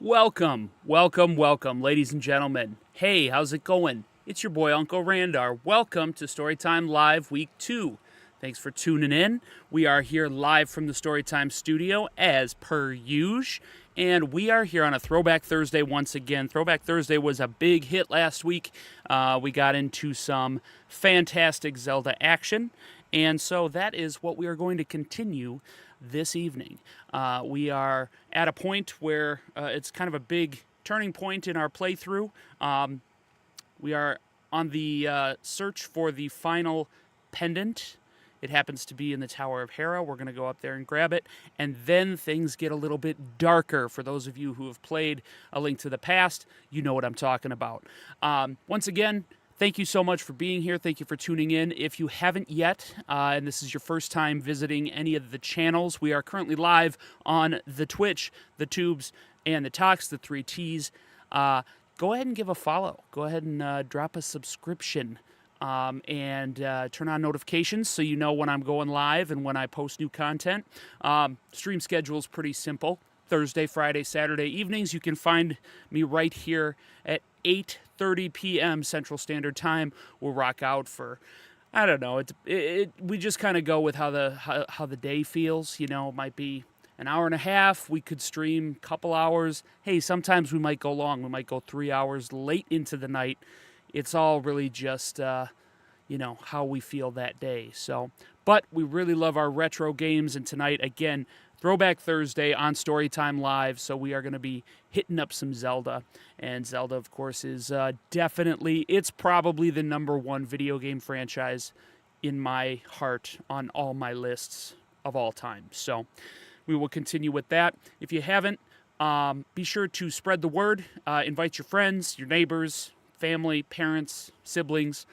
Welcome, ladies and gentlemen. Hey, how's it going? It's your boy, Uncle Randar. Welcome to Storytime Live Week 2. Thanks for tuning in. We are here live from the Storytime studio, as per usual, and we are here on a Throwback Thursday once again. Throwback Thursday was a big hit last week. We got into some fantastic Zelda action, and so that is what we are going to continue this evening. We are at a point where it's kind of a big turning point in our playthrough. We are on the search for the final pendant. It happens to be in the Tower of Hera. We're going to go up there and grab it, and then things get a little bit darker. For those of you who have played A Link to the Past, you know what I'm talking about. Once again, thank you so much for being here. Thank you for tuning in. If you haven't yet, and this is your first time visiting any of the channels, we are currently live on the Twitch, the Tubes, and the Talks, the 3 Ts. Go ahead and give a follow. Go ahead and drop a subscription and turn on notifications so you know when I'm going live and when I post new content. Stream schedule is pretty simple. Thursday, Friday, Saturday evenings. You can find me right here at 8:30 p.m. Central Standard Time. We'll rock out for, I don't know. We just kind of go with how the day feels. You know, it might be an hour and a half. We could stream a couple hours. Hey, sometimes we might go long. We might go 3 hours late into the night. It's all really just, how we feel that day. So, but we really love our retro games, and tonight, again, Throwback Thursday on Storytime Live, so we are going to be hitting up some Zelda. And Zelda, of course, is it's probably the number one video game franchise in my heart on all my lists of all time. So we will continue with that. If you haven't, be sure to spread the word. Invite your friends, your neighbors, family, parents, siblings,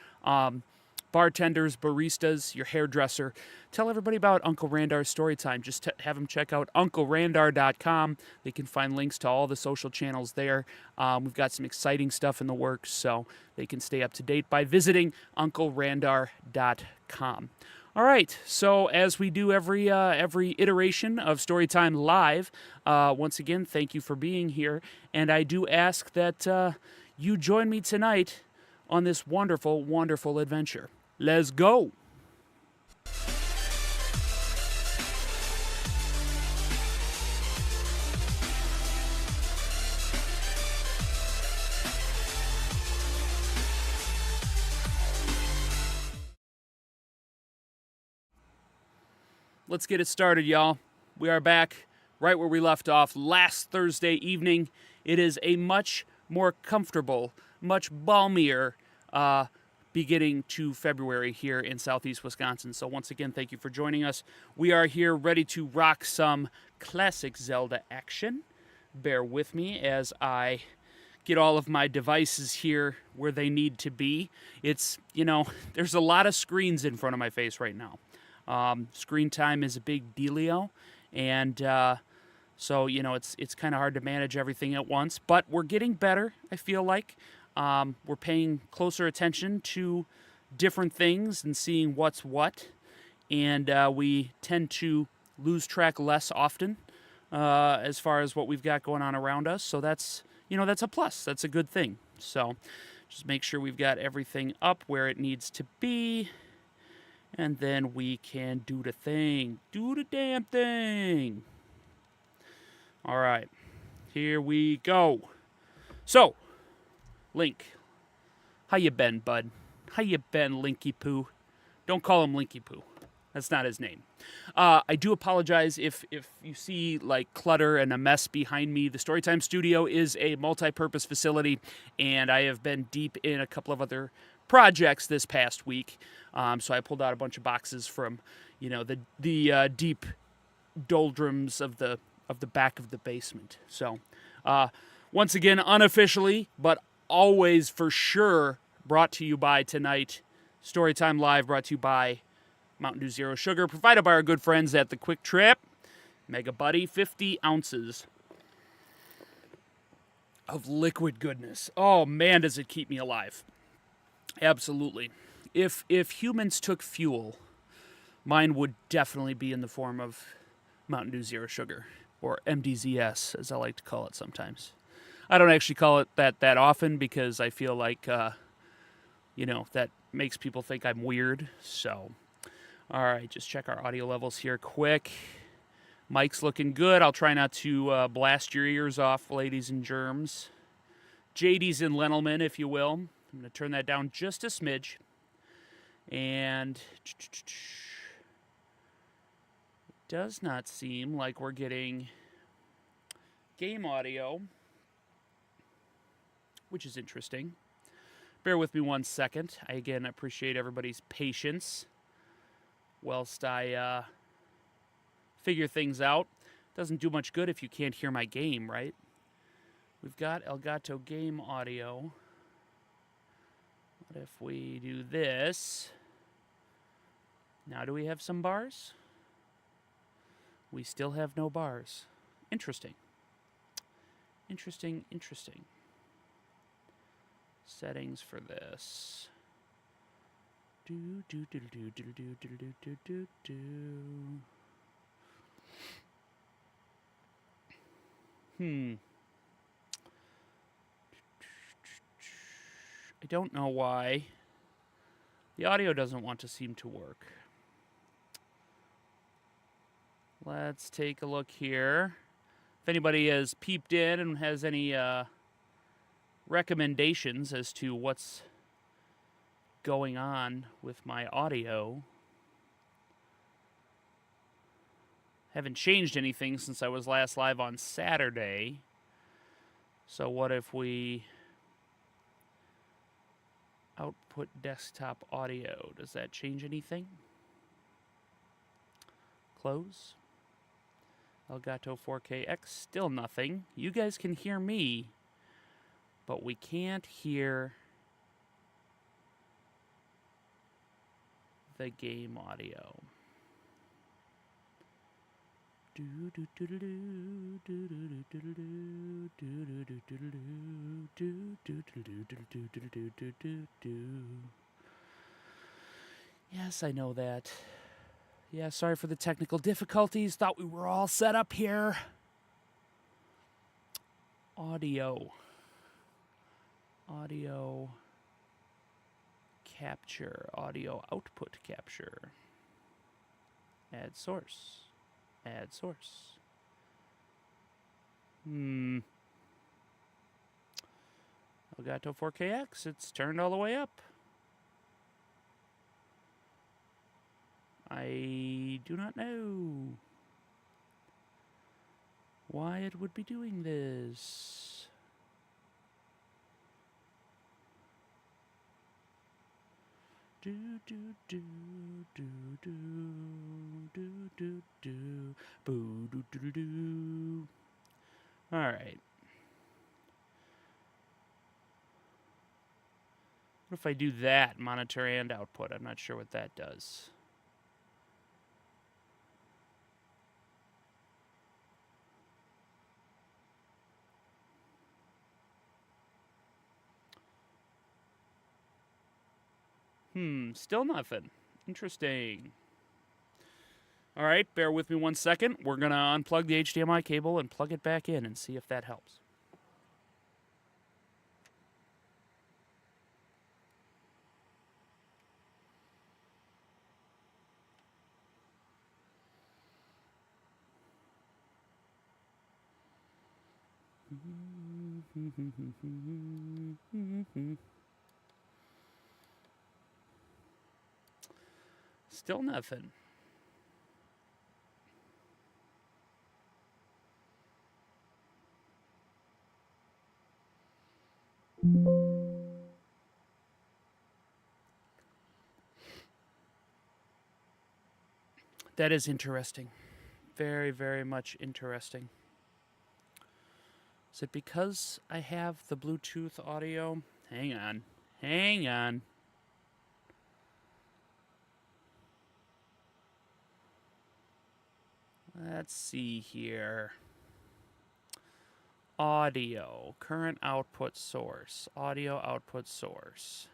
bartenders, baristas, your hairdresser. Tell everybody about Uncle Randar's Storytime. Just have them check out UncleRandar.com. They can find links to all the social channels there. We've got some exciting stuff in the works, so they can stay up to date by visiting UncleRandar.com. All right, so as we do every iteration of Storytime Live, once again, thank you for being here, and I do ask that you join me tonight on this wonderful, wonderful adventure. Let's go! Let's get it started, y'all. We are back right where we left off last Thursday evening. It is a much more comfortable, much balmier beginning to February here in southeast Wisconsin. So once again, thank you for joining us. We are here ready to rock some classic Zelda action. Bear with me as I get all of my devices here where they need to be. It's, there's a lot of screens in front of my face right now. Screen time is a big dealio, and so, it's kind of hard to manage everything at once, but we're getting better, I feel like. We're paying closer attention to different things and seeing what's what, and we tend to lose track less often as far as what we've got going on around us, so that's a plus. That's a good thing. So just make sure we've got everything up where it needs to be, and then we can do the thing. Do the damn thing. All right, here we go. So, Link, how you been, bud? How you been, Linky Poo? Don't call him Linky Poo. That's not his name. I do apologize if you see like clutter and a mess behind me. The Storytime Studio is a multi-purpose facility, and I have been deep in a couple of other projects this past week. So I pulled out a bunch of boxes from, the deep doldrums of the back of the basement. So once again, unofficially, but always for sure, brought to you by tonight, Storytime Live, brought to you by Mountain Dew Zero Sugar, provided by our good friends at the Quick Trip. Mega Buddy, 50 ounces of liquid goodness. Oh man, does it keep me alive. Absolutely. If humans took fuel, mine would definitely be in the form of Mountain Dew Zero Sugar, or MDZS, as I like to call it sometimes. I don't actually call it that often because I feel like, that makes people think I'm weird. So, all right, just check our audio levels here quick. Mike's looking good. I'll try not to blast your ears off, ladies and germs. JD's and Lenelman, if you will. I'm going to turn that down just a smidge. And it does not seem like we're getting game audio, which is interesting. Bear with me 1 second. I, again, appreciate everybody's patience whilst I figure things out. Doesn't do much good if you can't hear my game, right? We've got Elgato game audio. What if we do this? Now do we have some bars? We still have no bars. Interesting. Interesting. Settings for this. I don't know why. The audio doesn't want to seem to work. Let's take a look here. If anybody has peeped in and has any recommendations as to what's going on with my audio. Haven't changed anything since I was last live on Saturday. So what if we output desktop audio? Does that change anything? Close. Elgato 4KX, still nothing. You guys can hear me, but we can't hear the game audio. Yes, I know that. Yeah, sorry for the technical difficulties. Thought we were all set up here. Audio capture, audio output capture. Add source. Elgato 4KX, it's turned all the way up. I do not know why it would be doing this. All right. What if I do that, monitor and output? I'm not sure what that does. Still nothing. Interesting. All right, bear with me 1 second. We're going to unplug the HDMI cable and plug it back in and see if that helps. Still nothing. That is interesting. Very, very much interesting. Is it because I have the Bluetooth audio? Hang on. Let's see here. Audio, current output source, audio output source.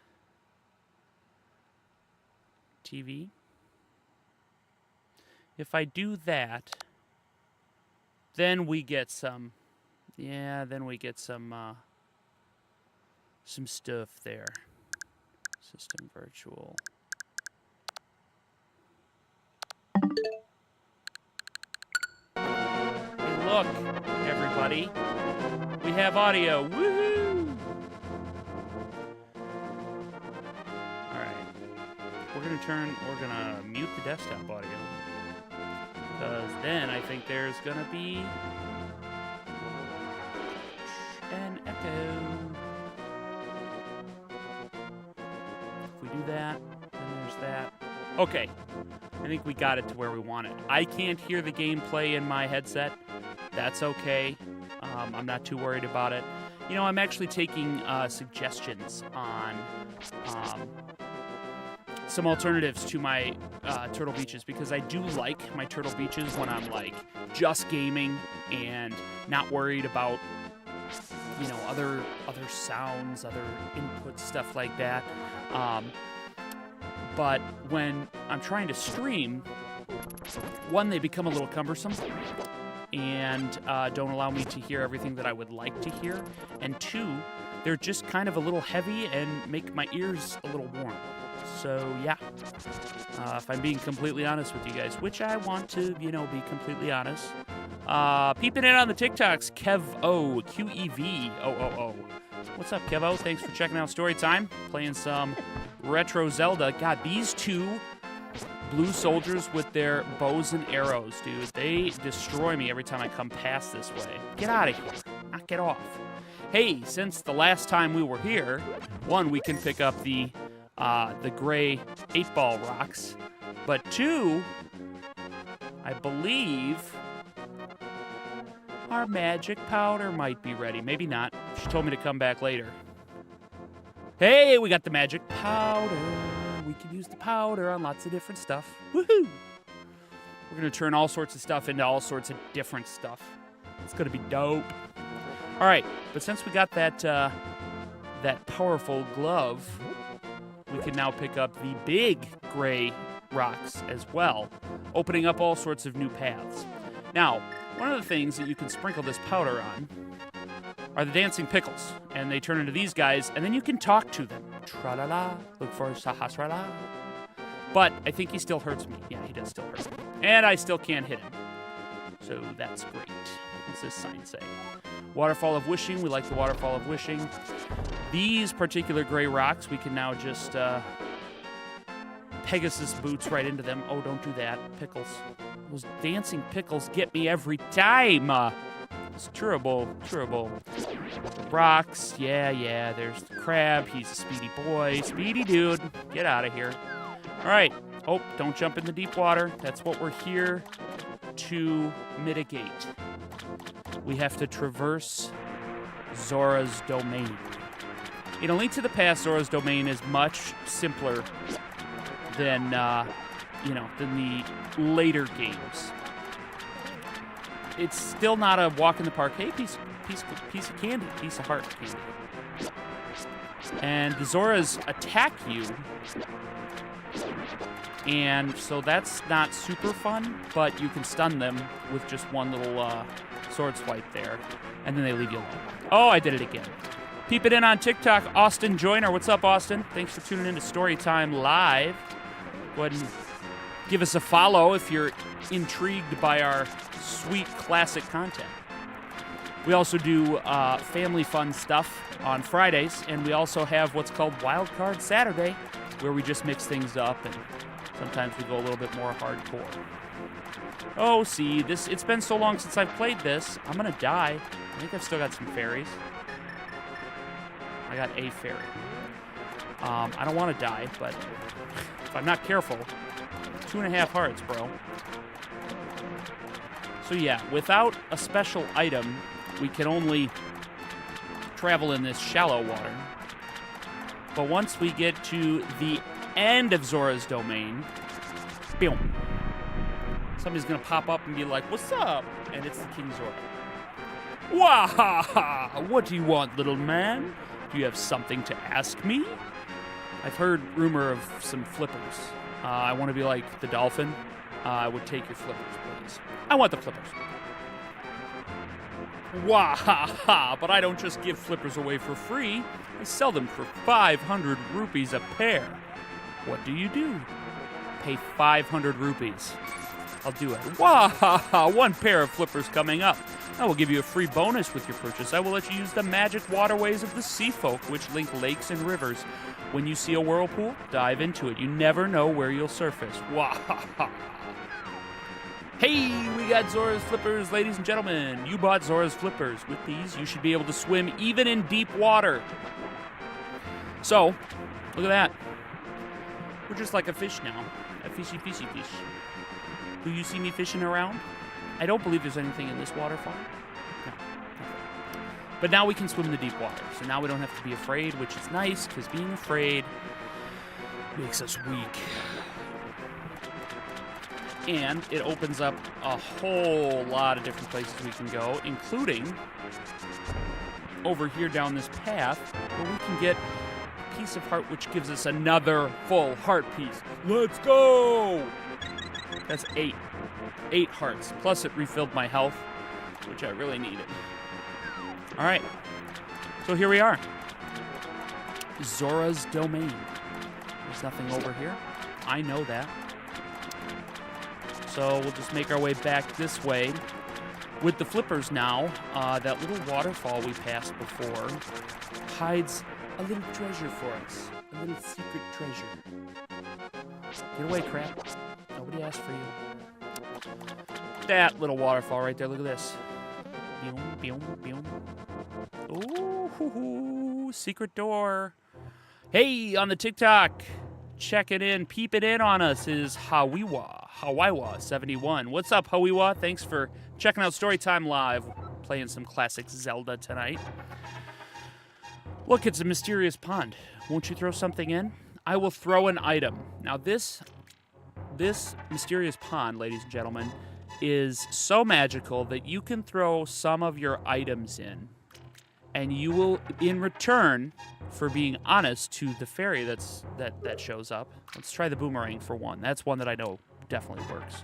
TV. If I do that, then we get some, Yeah, then we get some stuff there. System virtual. Hey, look, everybody. We have audio. Woohoo! Alright. We're gonna mute the desktop audio. Because then I think there's gonna be an echo. If we do that, then there's that. Okay. I think we got it to where we want it. I can't hear the gameplay in my headset. That's okay. I'm not too worried about it. You know, I'm actually taking suggestions on some alternatives to my Turtle Beaches, because I do like my Turtle Beaches when I'm like just gaming and not worried about, you know, other sounds, other input, stuff like that. But when I'm trying to stream, one, they become a little cumbersome and don't allow me to hear everything that I would like to hear. And two, they're just kind of a little heavy and make my ears a little warm. So, yeah, if I'm being completely honest with you guys, which I want to, you know, be completely honest. Peeping in on the TikToks, Kev-O, Q-E-V-O-O-O. What's up, Kev-O? Thanks for checking out Storytime. Playing some retro Zelda. God, these two blue soldiers with their bows and arrows, dude. They destroy me every time I come past this way. Get out of here. Knock it off. Hey, since the last time we were here, one, we can pick up the gray 8-ball rocks. But two, I believe our magic powder might be ready. Maybe not. She told me to come back later. Hey, we got the magic powder. We can use the powder on lots of different stuff. Woohoo! We're going to turn all sorts of stuff into all sorts of different stuff. It's going to be dope. All right, but since we got that powerful glove, we can now pick up the big gray rocks as well, opening up all sorts of new paths. Now, one of the things that you can sprinkle this powder on are the dancing pickles, and they turn into these guys, and then you can talk to them. Tra-la-la, look for Sahasrara. But I think he still hurts me. Yeah, he does still hurt me. And I still can't hit him. So that's great. What's this sign say? Waterfall of Wishing. We like the Waterfall of Wishing. These particular gray rocks, we can now just Pegasus boots right into them. Oh, don't do that. Pickles. Those dancing pickles get me every time. It's terrible. Rocks. Yeah. There's the crab. He's a speedy boy. Speedy dude. Get out of here. All right. Oh, don't jump in the deep water. That's what we're here to mitigate. We have to traverse Zora's domain. In A Link to the Past, Zora's domain is much simpler than the later games. It's still not a walk in the park. Hey, piece of candy, piece of heart candy. And the Zoras attack you, and so that's not super fun. But you can stun them with just one little sword swipe there, and then they leave you alone. Oh, I did it again. Peep it in on TikTok, Austin Joyner. What's up, Austin? Thanks for tuning in to Storytime Live. Go ahead and give us a follow if you're intrigued by our sweet classic content. We also do family fun stuff on Fridays, and we also have what's called Wild Card Saturday, where we just mix things up, and sometimes we go a little bit more hardcore. Oh, see, it's been so long since I've played this. I'm going to die. I think I've still got some fairies. I got a fairy. I don't want to die, but if I'm not careful, 2.5 hearts, bro. So yeah, without a special item, we can only travel in this shallow water. But once we get to the end of Zora's domain, boom, somebody's gonna pop up and be like, "What's up?" And it's the King Zora. Wah! What do you want, little man? Do you have something to ask me? I've heard rumor of some flippers. I want to be like the dolphin. I would take your flippers, please. I want the flippers. Wah ha ha! But I don't just give flippers away for free. I sell them for 500 rupees a pair. What do? Pay 500 rupees. I'll do it. Wah ha ha! 1 pair of flippers coming up. I will give you a free bonus with your purchase. I will let you use the magic waterways of the sea folk, which link lakes and rivers. When you see a whirlpool, dive into it. You never know where you'll surface. Wah ha ha! Hey, we got Zora's flippers, ladies and gentlemen. You bought Zora's flippers. With these, you should be able to swim even in deep water. So, look at that. We're just like a fish now. A fishy fish. Do you see me fishing around? I don't believe there's anything in this waterfall. No. But now we can swim in the deep water. So now we don't have to be afraid, which is nice, because being afraid makes us weak. And it opens up a whole lot of different places we can go, including over here down this path, where we can get a piece of heart, which gives us another full heart piece. Let's go! That's 8. 8 hearts. Plus it refilled my health, which I really needed. All right. So here we are. Zora's domain. There's nothing over here. I know that. So we'll just make our way back this way. With the flippers now, that little waterfall we passed before hides a little treasure for us. A little secret treasure. Get away, crap. Nobody asked for you. That little waterfall right there. Look at this. Ooh, secret door. Hey, on the TikTok, checking in, peeping in on us is Hawiwa71. What's up, Hawiwa? Thanks for checking out Storytime Live. Playing some classic Zelda tonight. Look, it's a mysterious pond. Won't you throw something in? I will throw an item. Now this mysterious pond, ladies and gentlemen, is so magical that you can throw some of your items in, and you will, in return for being honest to the fairy that shows up. Let's try the boomerang for one. That's one that I know definitely works.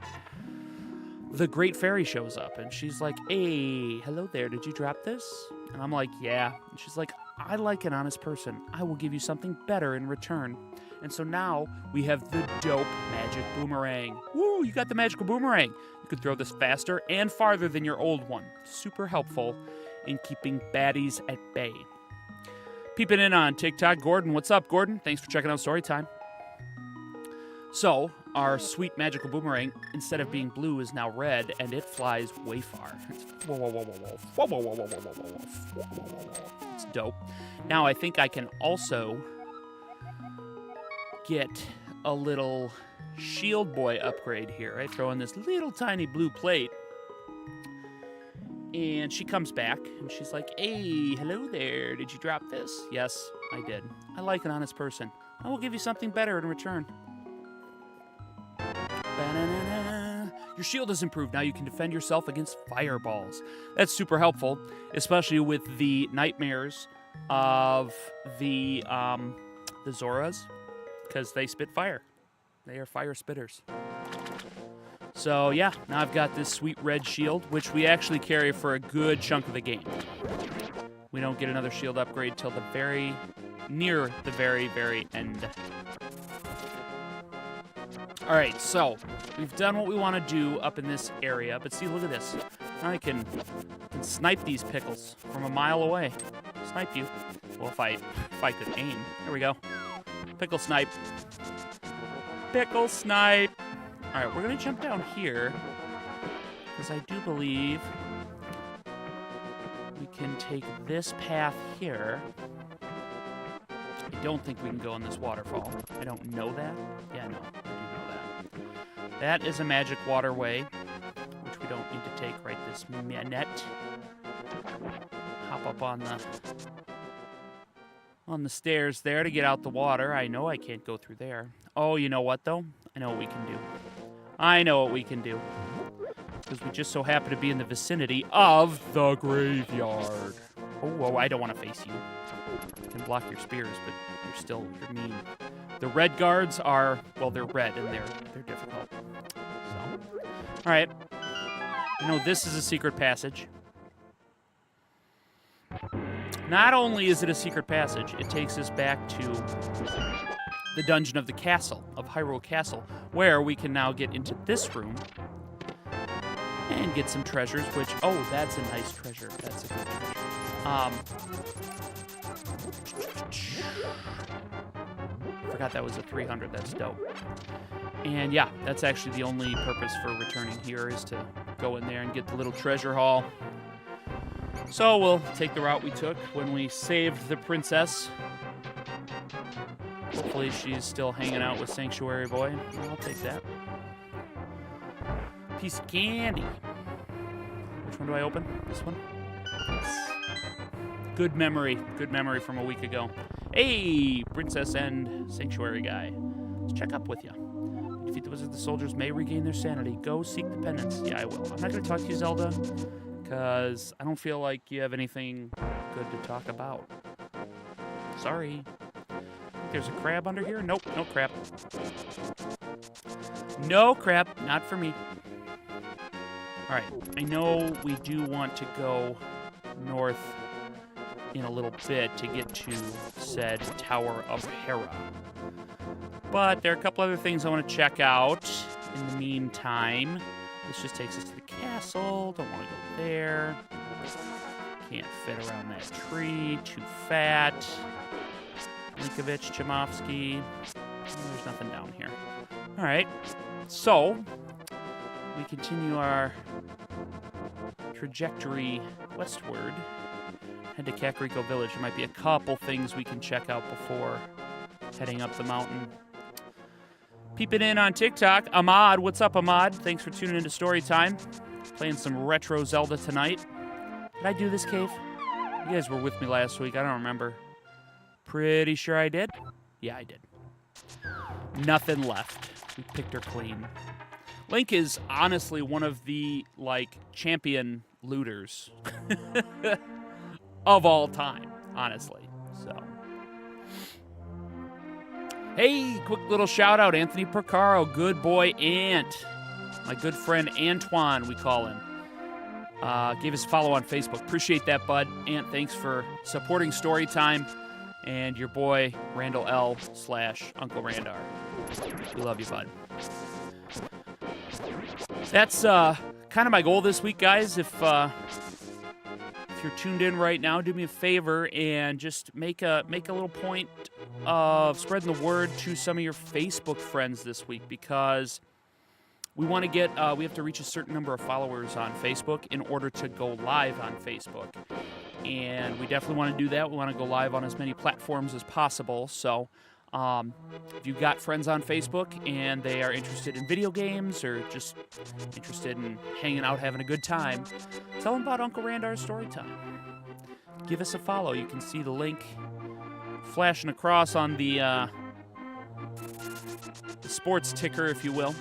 The great fairy shows up, and she's like, hey, hello there, did you drop this? And I'm like, yeah. And she's like, I like an honest person. I will give you something better in return. And so now we have the dope magic boomerang. Woo, you got the magical boomerang. You can throw this faster and farther than your old one. Super helpful in keeping baddies at bay. Peeping in on TikTok, Gordon. What's up, Gordon? Thanks for checking out Storytime. So, our sweet magical boomerang, instead of being blue, is now red, and it flies way far. It's dope. Now, I think I can also get a little shield boy upgrade here. I throw in this little tiny blue plate, and she comes back, and she's like, hey, hello there. Did you drop this? Yes, I did. I like an honest person. I will give you something better in return. Ba-na-na-na. Your shield is improved. Now you can defend yourself against fireballs. That's super helpful, especially with the nightmares of the Zoras, because they spit fire. They are fire spitters. So yeah, now I've got this sweet red shield, which we actually carry for a good chunk of the game. We don't get another shield upgrade till near the very, very end. All right, so we've done what we want to do up in this area, but see, look at this. Now I can snipe these pickles from a mile away. Snipe you. Well, if I could aim. There we go. Pickle snipe. Pickle snipe. All right, we're going to jump down here, because I do believe we can take this path here. I don't think we can go in this waterfall. I don't know that. Yeah, no, I do know that. That is a magic waterway, which we don't need to take right this minute. Hop up on the stairs there to get out the water. I know I can't go through there. Oh, you know what, though? I know what we can do. I know what we can do. Because we just so happen to be in the vicinity of the graveyard. Oh, I don't want to face you. You can block your spears, but you're mean. The red guards are, well, they're red and they're difficult. So, all right. You know, this is a secret passage. Not only is it a secret passage, it takes us back to the dungeon of the castle, of Hyrule Castle, where we can now get into this room and get some treasures, which, oh, that's a nice treasure. That's a good treasure. Forgot that was a 300. That's dope. And yeah, that's actually the only purpose for returning here is to go in there and get the little treasure haul. So we'll take the route we took when we saved the princess. Hopefully she's still hanging out with Sanctuary Boy. I'll take that. Piece of candy. Which one do I open? This one? Yes. Good memory. Good memory from a week ago. Hey, princess and sanctuary guy. Let's check up with you. Defeat the wizard, the soldiers may regain their sanity. Go seek the penance. Yeah, I will. I'm not going to talk to you, Zelda, because I don't feel like you have anything good to talk about. Sorry. There's a crab under here? Nope, no crab. No crab, not for me. Alright, I know we do want to go north in a little bit to get to said Tower of Hera. But there are a couple other things I want to check out in the meantime. This just takes us to the castle. Don't want to go there. Can't fit around that tree. Too fat. Linkovich, Chimovsky. There's nothing down here. Alright, so we continue our trajectory westward. Head to Kakariko Village. There might be a couple things we can check out before heading up the mountain. Peeping in on TikTok, Ahmad. What's up, Ahmad? Thanks for tuning into Storytime. Playing some retro Zelda tonight. Did I do this cave? You guys were with me last week. I don't remember. Pretty sure I did. Yeah, I did. Nothing left. We picked her clean. Link is honestly one of the, champion looters of all time, honestly. So, hey, quick little shout out, Anthony Percaro, good boy Ant. My good friend Antoine, we call him. Gave us a follow on Facebook. Appreciate that, bud. Ant, thanks for supporting Storytime. And your boy, Randall L. / Uncle Randar. We love you, bud. That's kind of my goal this week, guys. If you're tuned in right now, do me a favor and just make a little point of spreading the word to some of your Facebook friends this week, because we want to get we have to reach a certain number of followers on Facebook in order to go live on Facebook. And we definitely want to do that. We want to go live on as many platforms as possible. So if you've got friends on Facebook and they are interested in video games or just interested in hanging out, having a good time, tell them about Uncle Randar's Storytime. Give us a follow. You can see the link flashing across on the sports ticker, if you will.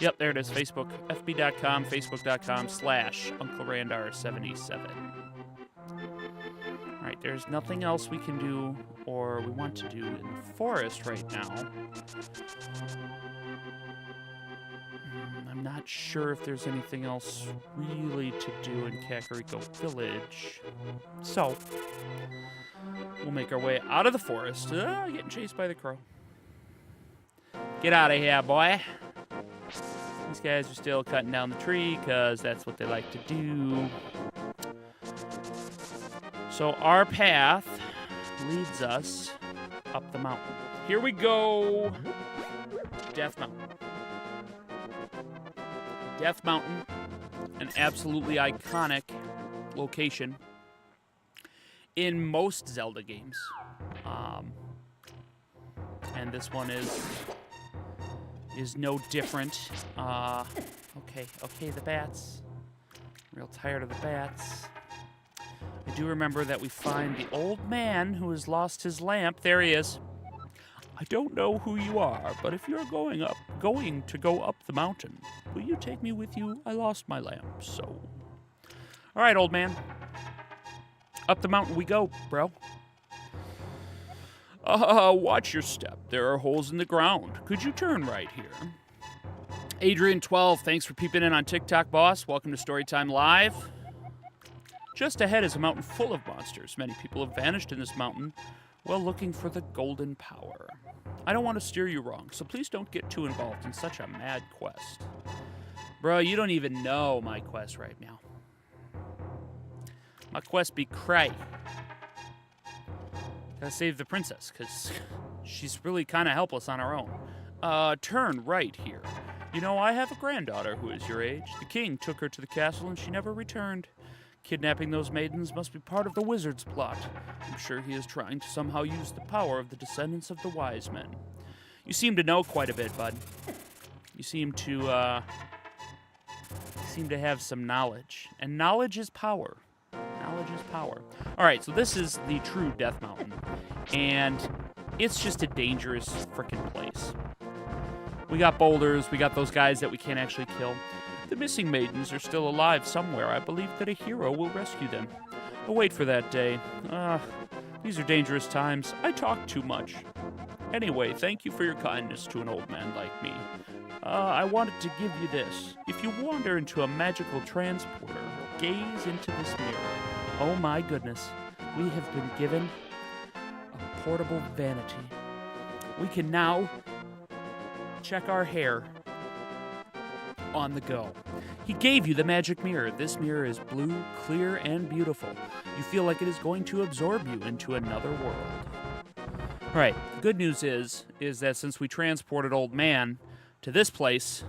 Yep, there it is. Facebook, fb.com, facebook.com/UncleRandar77. All right, there's nothing else we can do or we want to do in the forest right now. I'm not sure if there's anything else really to do in Kakariko Village. So, we'll make our way out of the forest. Getting chased by the crow. Get out of here, boy. These guys are still cutting down the tree because that's what they like to do. So our path leads us up the mountain. Here we go. Death Mountain. Death Mountain, an absolutely iconic location in most Zelda games. And this one is no different. Okay, the bats. Real tired of the bats. I do remember that we find the old man who has lost his lamp. There he is. I don't know who you are, but if you're going to go up the mountain, will you take me with you? I lost my lamp, so. All right, old man. Up the mountain we go, bro. Watch your step. There are holes in the ground. Could you turn right here? Adrian12, thanks for peeping in on TikTok, boss. Welcome to Storytime Live. Just ahead is a mountain full of monsters. Many people have vanished in this mountain while looking for the golden power. I don't want to steer you wrong, so please don't get too involved in such a mad quest. Bro, you don't even know my quest right now. My quest be cray. Gotta save the princess, because she's really kind of helpless on her own. Turn right here. You know, I have a granddaughter who is your age. The king took her to the castle and she never returned. Kidnapping those maidens must be part of the wizard's plot. I'm sure he is trying to somehow use the power of the descendants of the wise men. You seem to know quite a bit, bud. You seem to have some knowledge. And knowledge is power. Knowledge is power. Alright, so this is the true Death Mountain. And it's just a dangerous frickin' place. We got boulders, we got those guys that we can't actually kill. The missing maidens are still alive somewhere. I believe that a hero will rescue them. I'll wait for that day. These are dangerous times. I talk too much. Anyway, thank you for your kindness to an old man like me. I wanted to give you this. If you wander into a magical transporter, gaze into this mirror. Oh my goodness. We have been given a portable vanity. We can now check our hair on the go. He gave you the magic mirror. This mirror is blue, clear, and beautiful. You feel like it is going to absorb you into another world. All right, the good news is that since we transported old man to this place,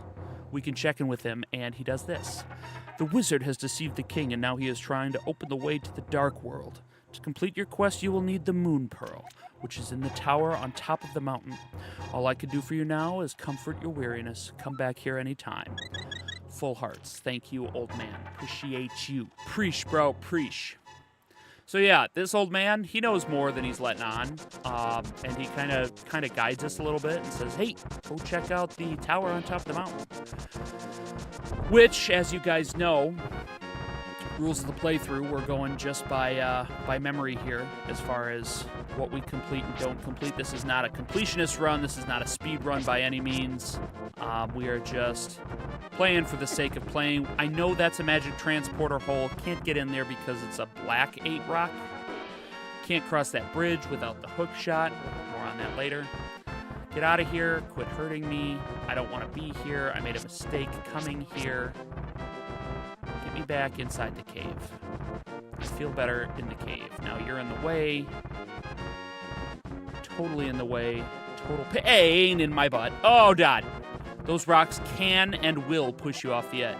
we can check in with him, and he does this. The wizard has deceived the king, and now he is trying to open the way to the dark world. To complete your quest, you will need the moon pearl, which is in the tower on top of the mountain. All I can do for you now is comfort your weariness. Come back here anytime. Full hearts. Thank you, old man. Appreciate you. Preach, bro. Preach. So yeah, this old man, he knows more than he's letting on. And he kind of guides us a little bit and says, hey, go check out the tower on top of the mountain. Which, as you guys know, rules of the playthrough, we're going just by memory here as far as what we complete and don't complete. This is not a completionist run. This is not a speed run by any means. We are just playing for the sake of playing. I know that's a magic transporter hole. Can't get in there because it's a black 8 rock. Can't cross that bridge without the hook shot. More on that later. Get out of here. Quit hurting me. I don't want to be here. I made a mistake coming here. Get me back inside the cave. I feel better in the cave. Now you're in the way. Totally in the way. Total pain in my butt. Oh, God. Those rocks can and will push you off the edge.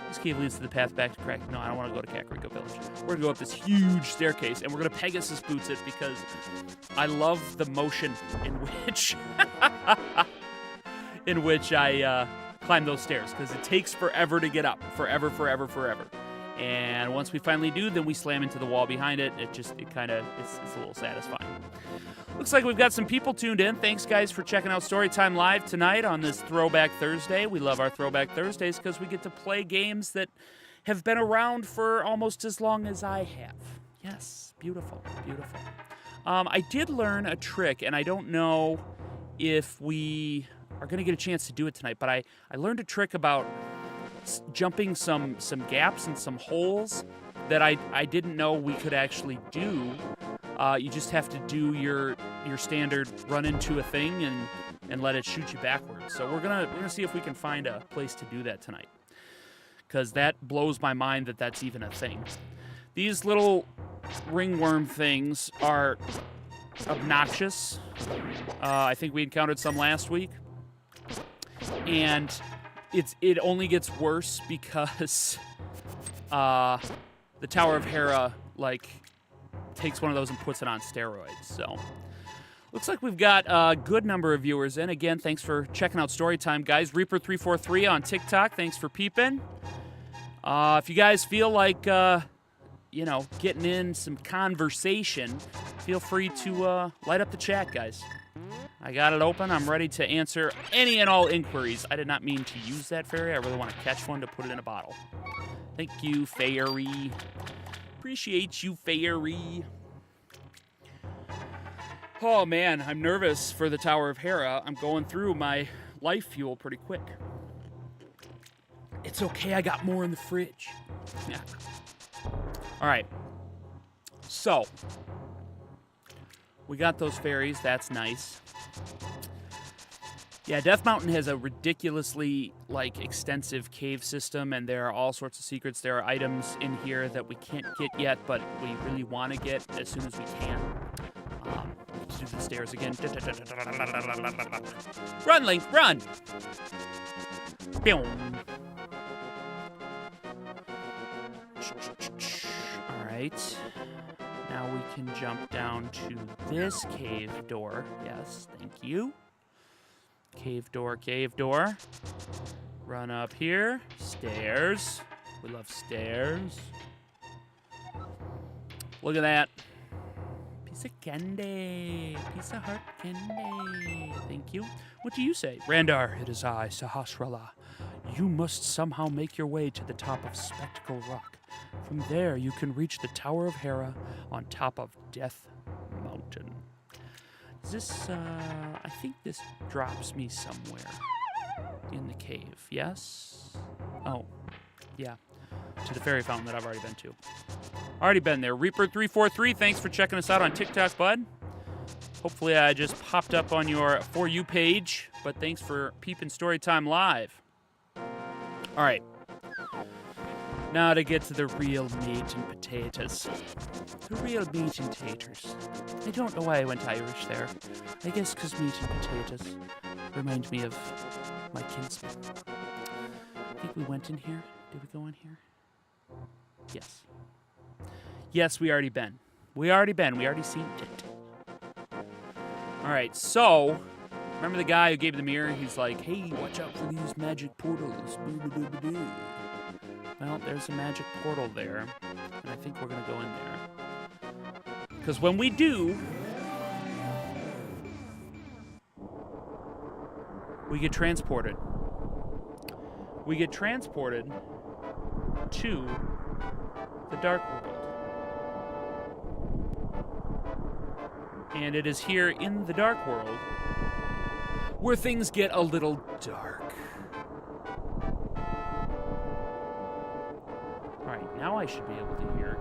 This cave leads to the path back to Crack. No, I don't want to go to Kakariko Village. We're going to go up this huge staircase, and we're going to Pegasus boots it because I love the motion in which I climb those stairs, because it takes forever to get up. Forever, forever, forever. And once we finally do, then we slam into the wall behind it. It's a little satisfying. Looks like we've got some people tuned in. Thanks, guys, for checking out Storytime Live tonight on this Throwback Thursday. We love our Throwback Thursdays because we get to play games that have been around for almost as long as I have. Yes, beautiful, beautiful. I did learn a trick, and I don't know if we are going to get a chance to do it tonight, but I learned a trick about jumping some gaps and some holes that I didn't know we could actually do. You just have to do your standard run into a thing and let it shoot you backwards. So we're gonna see if we can find a place to do that tonight, because that blows my mind that that's even a thing. These little ringworm things are obnoxious. I think we encountered some last week, and it only gets worse because the Tower of Hera takes one of those and puts it on steroids. So looks like we've got a good number of viewers in. Again, thanks for checking out Storytime, guys. Reaper343 on TikTok, thanks for peeping. If you guys feel like getting in some conversation, feel free to light up the chat, guys. I got it open. I'm ready to answer any and all inquiries. I did not mean to use that fairy. I really want to catch one to put it in a bottle. Thank you, fairy. Appreciate you, fairy. Oh, man, I'm nervous for the Tower of Hera. I'm going through my life fuel pretty quick. It's okay, I got more in the fridge. Yeah. All right. So, we got those fairies. That's nice. Yeah, Death Mountain has a ridiculously, extensive cave system, and there are all sorts of secrets. There are items in here that we can't get yet, but we really want to get as soon as we can. Let's do the stairs again. Run, Link, run! Boom. All right. Now we can jump down to this cave door. Yes, thank you. Cave door, cave door. Run up here. Stairs. We love stairs. Look at that. Piece of candy. Piece of heart candy. Thank you. What do you say? Randar, it is I, Sahasrara. You must somehow make your way to the top of Spectacle Rock. From there, you can reach the Tower of Hera on top of Death Mountain. Is this, I think this drops me somewhere in the cave, yes? Oh, yeah, to the fairy fountain that I've already been to. Already been there. Reaper343, thanks for checking us out on TikTok, bud. Hopefully I just popped up on your For You page, but thanks for peeping Storytime Live. All right. Now to get to the real meat and potatoes. The real meat and taters. I don't know why I went Irish there. I guess because meat and potatoes remind me of my kinsman. I think we went in here. Did we go in here? Yes. Yes, we already been. We already seen it. All right, so remember the guy who gave the mirror? He's like, hey, watch out for these magic portals. Well, there's a magic portal there, and I think we're going to go in there. Because when we do, we get transported. We get transported to the Dark World. And it is here in the Dark World where things get a little dark. Alright, now I should be able to hear.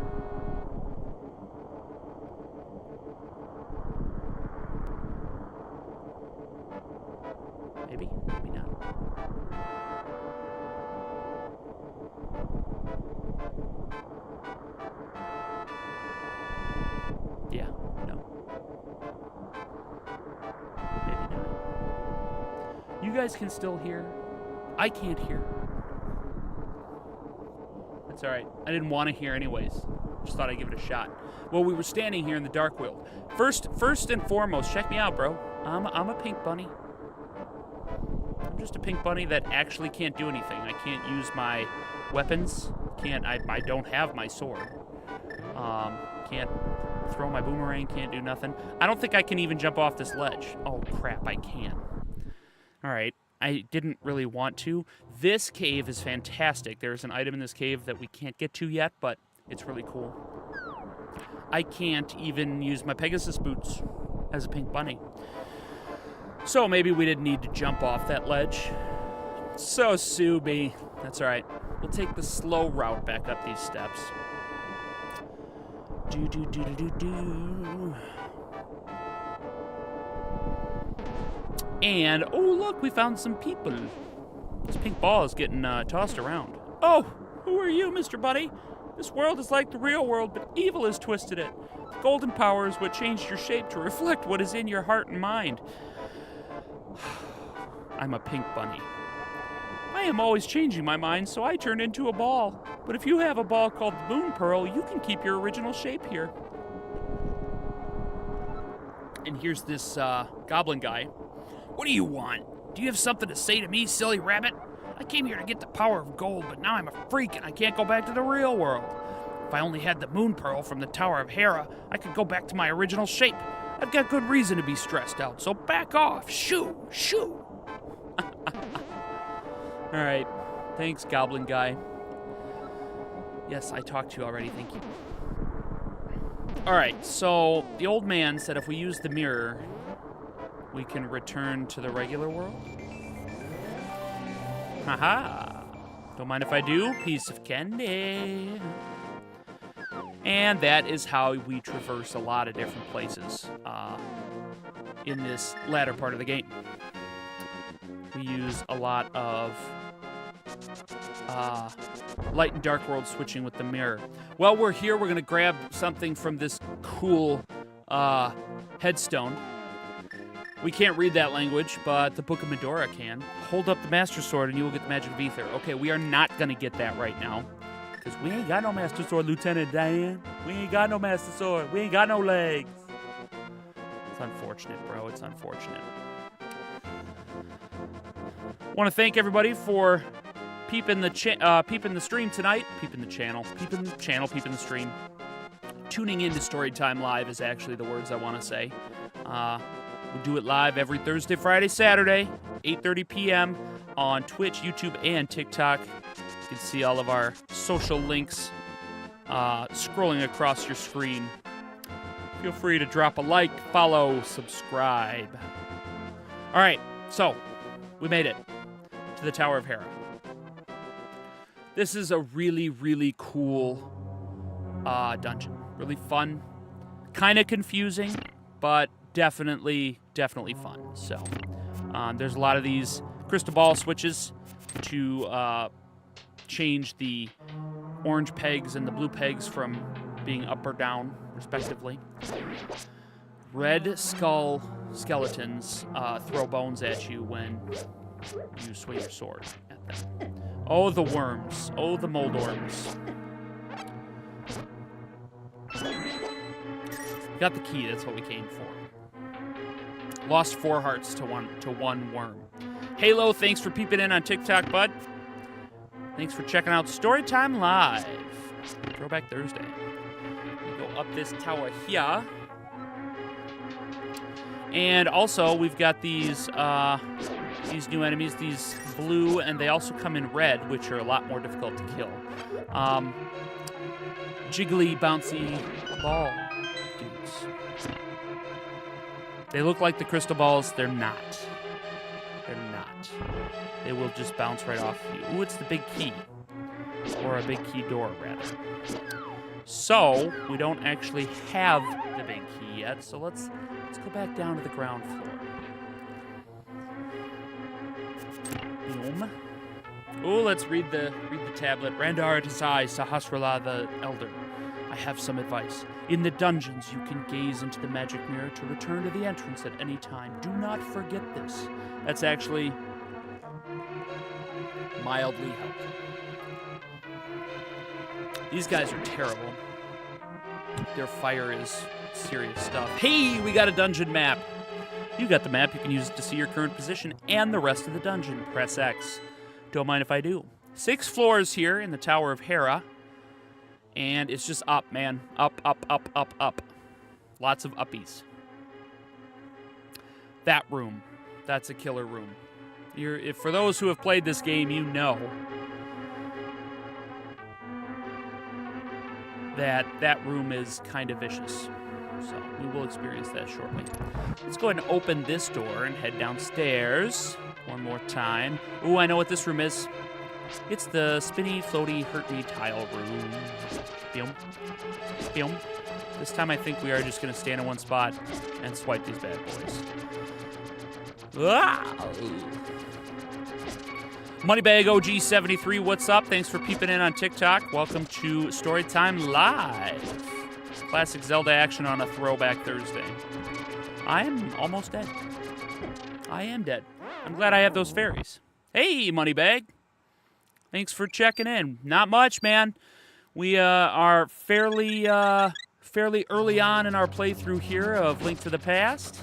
Maybe, maybe not. Yeah, no. Maybe not. You guys can still hear. I can't hear. That's alright. I didn't want to hear anyways. Just thought I'd give it a shot. Well, we were standing here in the Dark World. First and foremost, check me out, bro. I'm a pink bunny. I'm just a pink bunny that actually can't do anything. I can't use my weapons. I don't have my sword. Can't throw my boomerang, can't do nothing. I don't think I can even jump off this ledge. Oh, crap, I can. Alright. I didn't really want to. This cave is fantastic. There's an item in this cave that we can't get to yet, but it's really cool. I can't even use my Pegasus boots as a pink bunny. So maybe we didn't need to jump off that ledge. So Subi. That's all right. We'll take the slow route back up these steps. And, oh, look, we found some people. This pink ball is getting tossed around. Oh, who are you, Mr. Bunny? This world is like the real world, but evil has twisted it. The golden power is what changed your shape to reflect what is in your heart and mind. I'm a pink bunny. I am always changing my mind, so I turned into a ball. But if you have a ball called the Moon Pearl, you can keep your original shape here. And here's this goblin guy. What do you want? Do you have something to say to me, silly rabbit? I came here to get the power of gold, but now I'm a freak and I can't go back to the real world. If I only had the Moon Pearl from the Tower of Hera, I could go back to my original shape. I've got good reason to be stressed out, so back off. Shoo, shoo. All right. Thanks, goblin guy. Yes, I talked to you already. Thank you. All right. So the old man said if we use the mirror, we can return to the regular world. Haha. Don't mind if I do. Piece of candy. And that is how we traverse a lot of different places in this latter part of the game. We use a lot of light and dark world switching with the mirror. While we're here, we're going to grab something from this cool headstone. We can't read that language, but the Book of Medora can. Hold up the Master Sword and you will get the Magic of Ether. Okay, we are not going to get that right now. Because we ain't got no Master Sword, Lieutenant Dan. We ain't got no Master Sword. We ain't got no legs. It's unfortunate, bro. It's unfortunate. Want to thank everybody for peeping the stream tonight. Peeping the channel. Peeping the stream. Tuning in to Storytime Live is actually the words I want to say. We do it live every Thursday, Friday, Saturday, 8:30 p.m. on Twitch, YouTube, and TikTok. You can see all of our social links scrolling across your screen. Feel free to drop a like, follow, subscribe. All right, so we made it to the Tower of Hera. This is a really, really cool dungeon. Really fun. Kind of confusing, but definitely fun. So there's a lot of these crystal ball switches to change the orange pegs and the blue pegs from being up or down, respectively. Red skull skeletons throw bones at you when you swing your sword at them. Oh, the worms. Oh, the mold worms. Got the key. That's what we came for. Lost 4 hearts to one worm. Halo, thanks for peeping in on TikTok, bud. Thanks for checking out Storytime Live. Throwback Thursday. We go up this tower here. And also, we've got these new enemies, these blue, and they also come in red, which are a lot more difficult to kill. Jiggly, bouncy ball dudes. They look like the crystal balls. They're not. They're not. They will just bounce right off of you. Ooh, it's the big key. Or a big key door, rather. So, we don't actually have the big key yet, so let's go back down to the ground floor. Boom. Ooh, let's read the tablet. Randar Desai Sahasrala the Elder. I have some advice. In the dungeons, you can gaze into the magic mirror to return to the entrance at any time. Do not forget this. That's actually mildly helpful. These guys are terrible. Their fire is serious stuff. Hey, we got a dungeon map. You got the map. You can use it to see your current position and the rest of the dungeon. Press X. Don't mind if I do. 6 floors here in the Tower of Hera. And it's just up, man. Up, up, up, up, up. Lots of uppies. That room. That's a killer room. For those who have played this game, you know that room is kind of vicious. So we will experience that shortly. Let's go ahead and open this door and head downstairs one more time. Ooh, I know what this room is. It's the spinny, floaty, hurt me tile room. Boom. Boom. This time I think we are just going to stand in one spot and swipe these bad boys. Ah! Moneybag OG73, what's up? Thanks for peeping in on TikTok. Welcome to Storytime Live. Classic Zelda action on a Throwback Thursday. I am almost dead. I am dead. I'm glad I have those fairies. Hey, Moneybag. Thanks for checking in. Not much, man. We are fairly early on in our playthrough here of Link to the Past.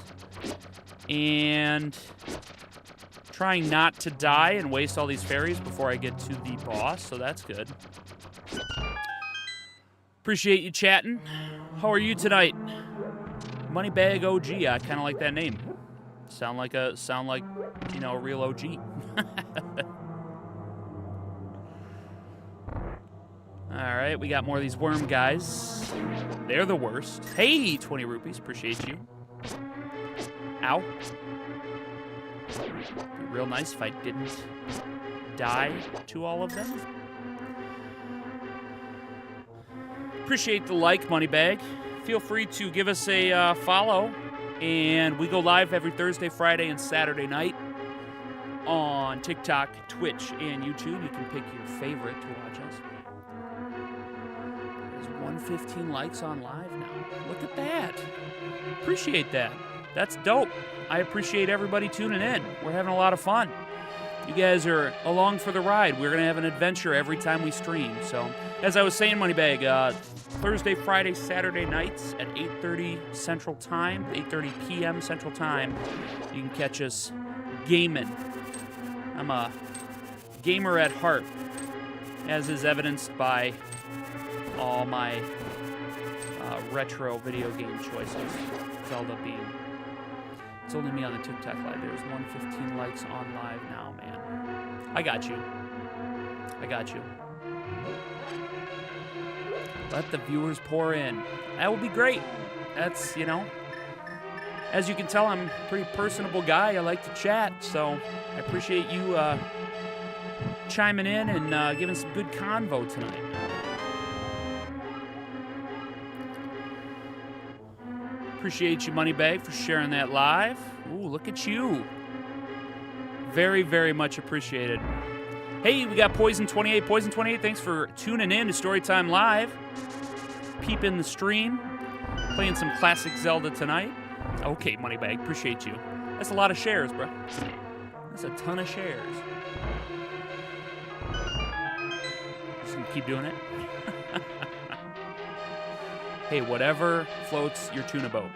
And trying not to die and waste all these fairies before I get to the boss, so that's good. Appreciate you chatting. How are you tonight? Moneybag OG, I kind of like that name. Sound like a real OG. Alright, we got more of these worm guys. They're the worst. Hey, 20 rupees. Appreciate you. Ow. Be real nice if I didn't die to all of them. Appreciate the like, Moneybag. Feel free to give us a follow. And we go live every Thursday, Friday, and Saturday night on TikTok, Twitch, and YouTube. You can pick your favorite to watch us. There's 115 likes on live now. Look at that. Appreciate that. That's dope. I appreciate everybody tuning in. We're having a lot of fun. You guys are along for the ride. We're going to have an adventure every time we stream. So, as I was saying, Moneybag, Thursday, Friday, Saturday nights at 8:30 Central Time, 8:30 p.m. Central Time, you can catch us gaming. I'm a gamer at heart, as is evidenced by all my retro video game choices. Zelda being. It's only me on the TikTok live. There's 115 likes on live now, man. I got you. I got you. Let the viewers pour in. That would be great. That's, you know, as you can tell, I'm a pretty personable guy. I like to chat, so I appreciate you chiming in and giving some good convo tonight. Appreciate you, Moneybag, for sharing that live. Ooh, look at you. Very, very much appreciated. Hey, we got Poison28. Poison28, thanks for tuning in to Storytime Live. Peeping the stream. Playing some classic Zelda tonight. Okay, Moneybag, appreciate you. That's a lot of shares, bro. That's a ton of shares. Just gonna keep doing it. Hey, whatever floats your tuna boat.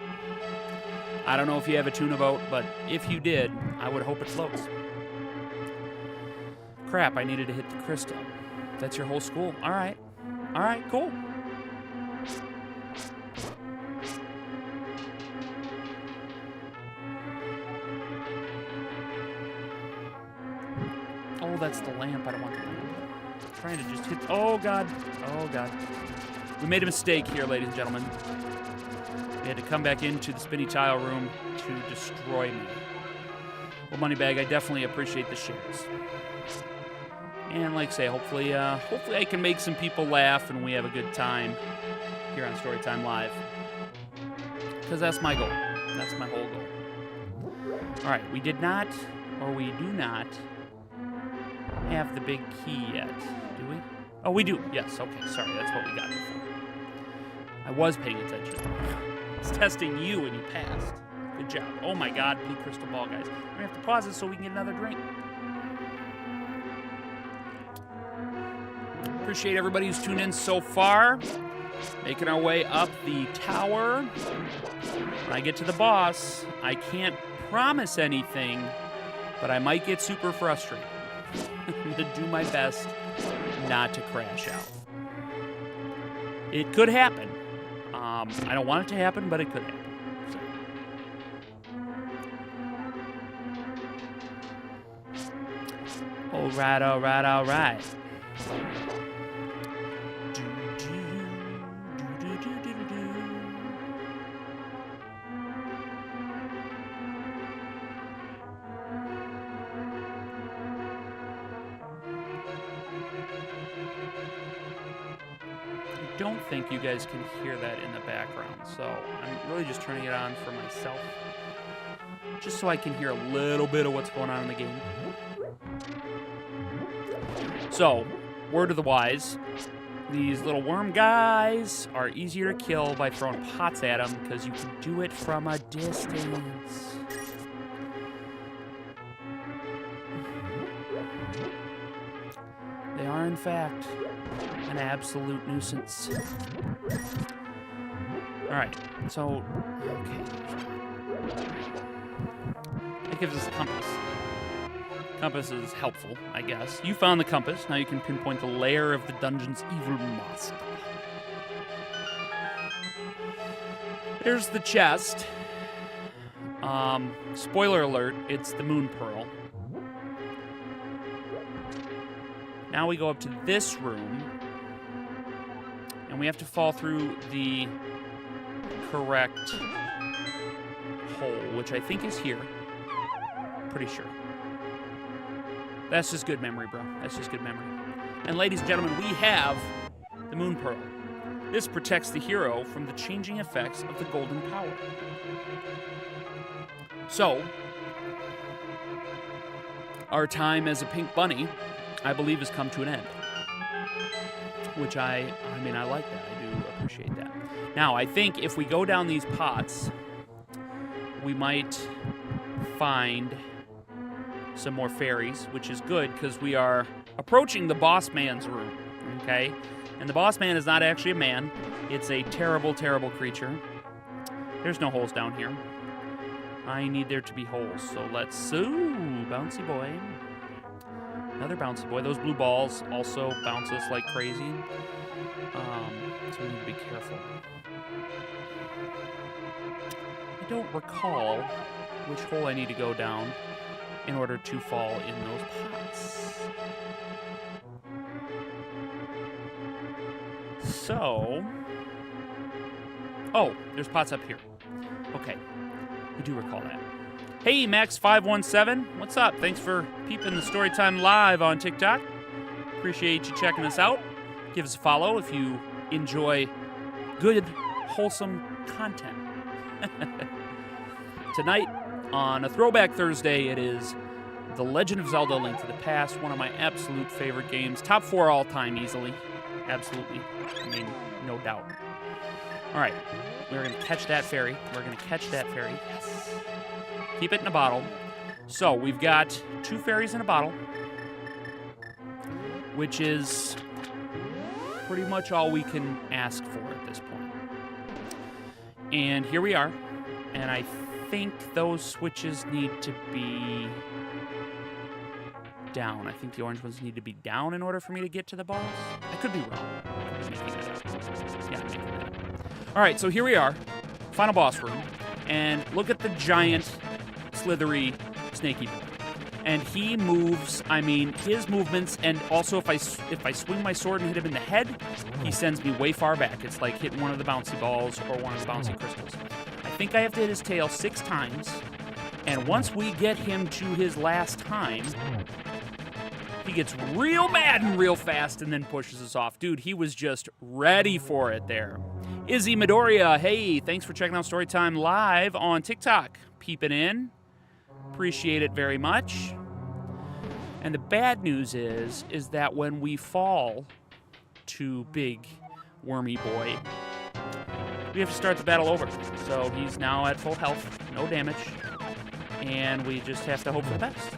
I don't know if you have a tuna boat, but if you did, I would hope it floats. Crap, I needed to hit the crystal. That's your whole school. All right. All right, cool. Oh, that's the lamp. I don't want the lamp. I'm trying to just hit... Oh, God. Oh, God. We made a mistake here, ladies and gentlemen. We had to come back into the spinny tile room to destroy me. Well, Moneybag, I definitely appreciate the shares. And like I say, hopefully I can make some people laugh and we have a good time here on Storytime Live. Because that's my goal. That's my whole goal. All right, we did not, or we do not, have the big key yet, do we? Oh, we do. Yes, okay, sorry, that's what we got before. I was paying attention. I was testing you and you passed. Good job. Oh my God, blue crystal ball, guys. We're gonna have to pause it so we can get another drink. Appreciate everybody who's tuned in so far. Making our way up the tower. When I get to the boss, I can't promise anything, but I might get super frustrated. I'm gonna do my best not to crash out. It could happen. I don't want it to happen, but it could happen. So. All right, all right, all right. I don't think you guys can hear that in the background, so I'm really just turning it on for myself, just so I can hear a little bit of what's going on in the game. So, word of the wise, these little worm guys are easier to kill by throwing pots at them because you can do it from a distance. They are, in fact, an absolute nuisance. Alright, so, okay. That gives us a compass. Compass is helpful, I guess. You found the compass. Now you can pinpoint the lair of the dungeon's evil master. There's the chest. Spoiler alert, it's the moon pearl. Now we go up to this room, and we have to fall through the correct hole, which I think is here. Pretty sure. That's just good memory, bro. That's just good memory. And ladies and gentlemen, we have the Moon Pearl. This protects the hero from the changing effects of the golden power. So, our time as a pink bunny, I believe, has come to an end. Which I like that. I do appreciate that. Now, I think if we go down these pots, we might find some more fairies, which is good because we are approaching the boss man's room, okay? And the boss man is not actually a man. It's a terrible, terrible creature. There's no holes down here. I need there to be holes, so let's... Ooh, bouncy boy. Another bouncy boy. Those blue balls also bounce us like crazy. So we need to be careful. I don't recall which hole I need to go down in order to fall in those pots. So... Oh, there's pots up here. Okay. I do recall that. Hey, Max517. What's up? Thanks for peeping the Storytime live on TikTok. Appreciate you checking us out. Give us a follow if you enjoy good, wholesome content. Tonight, on a Throwback Thursday, it is The Legend of Zelda: Link to the Past, one of my absolute favorite games. Top 4 all time easily. Absolutely. I mean, no doubt. All right. We're going to catch that fairy. Yes. Keep it in a bottle. So, we've got 2 fairies in a bottle, which is pretty much all we can ask for at this point. And here we are. And I think those switches need to be down. I think the orange ones need to be down in order for me to get to the boss. I could be wrong. I'm making that up. Yeah, I'm making that up. All right, so here we are. Final boss room. And look at the giant, slithery, snaky boy. And he moves, I mean, his movements, and also if I swing my sword and hit him in the head, he sends me way far back. It's like hitting one of the bouncy balls or one of the bouncy crystals. I think I have to hit his tail 6 times, and once we get him to his last time, he gets real mad and real fast and then pushes us off. Dude, he was just ready for it there. Izzy Midoriya, hey, thanks for checking out Storytime live on TikTok. Peeping in. Appreciate it very much. And the bad news is that when we fall to Big Wormy Boy, we have to start the battle over. So he's now at full health, no damage, and we just have to hope for the best.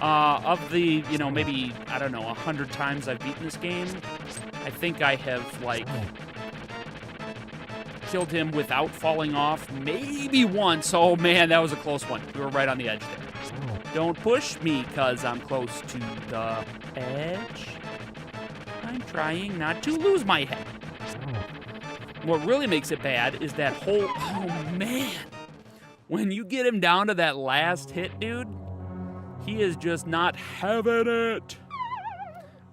Of the, maybe, 100 times I've beaten this game, I think I have, killed him without falling off maybe once. Oh, man, that was a close one. We were right on the edge there. Don't push me, because I'm close to the edge. I'm trying not to lose my head. What really makes it bad is that whole... Oh, man. When you get him down to that last hit, dude, he is just not having it.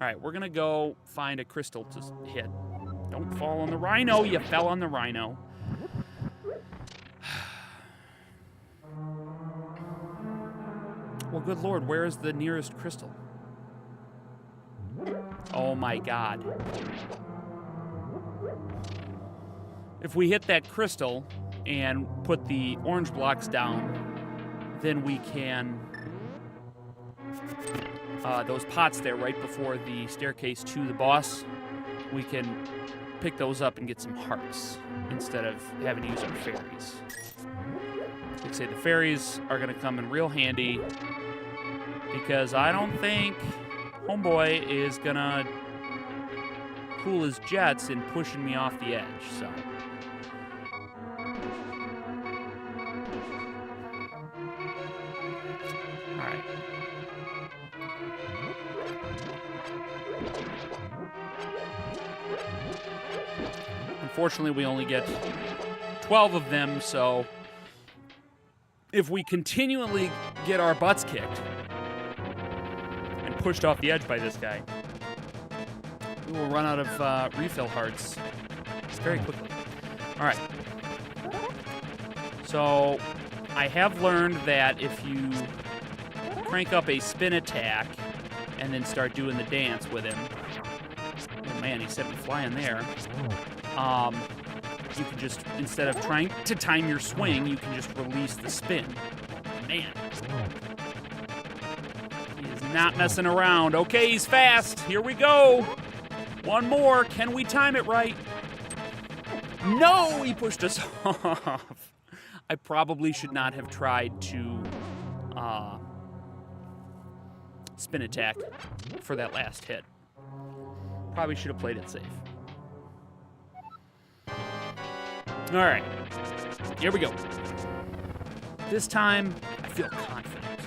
All right, we're going to go find a crystal to hit. Don't fall on the rhino. You fell on the rhino. Well, good Lord, where is the nearest crystal? Oh, my God. If we hit that crystal and put the orange blocks down, then we can... those pots there right before the staircase to the boss, we can pick those up and get some hearts instead of having to use our fairies. Like I say, the fairies are going to come in real handy because I don't think Homeboy is going to cool his jets in pushing me off the edge, so... Alright. Unfortunately, we only get 12 of them, so if we continually get our butts kicked and pushed off the edge by this guy, we will run out of refill hearts very quickly. All right. So I have learned that if you crank up a spin attack and then start doing the dance with him. Oh man, he sent me flying there. You can just, instead of trying to time your swing, you can just release the spin. Man. He is not messing around. Okay, he's fast. Here we go. One more. Can we time it right? No, he pushed us off. I probably should not have tried to spin attack for that last hit. Probably should have played it safe. All right, here we go. This time, I feel confident.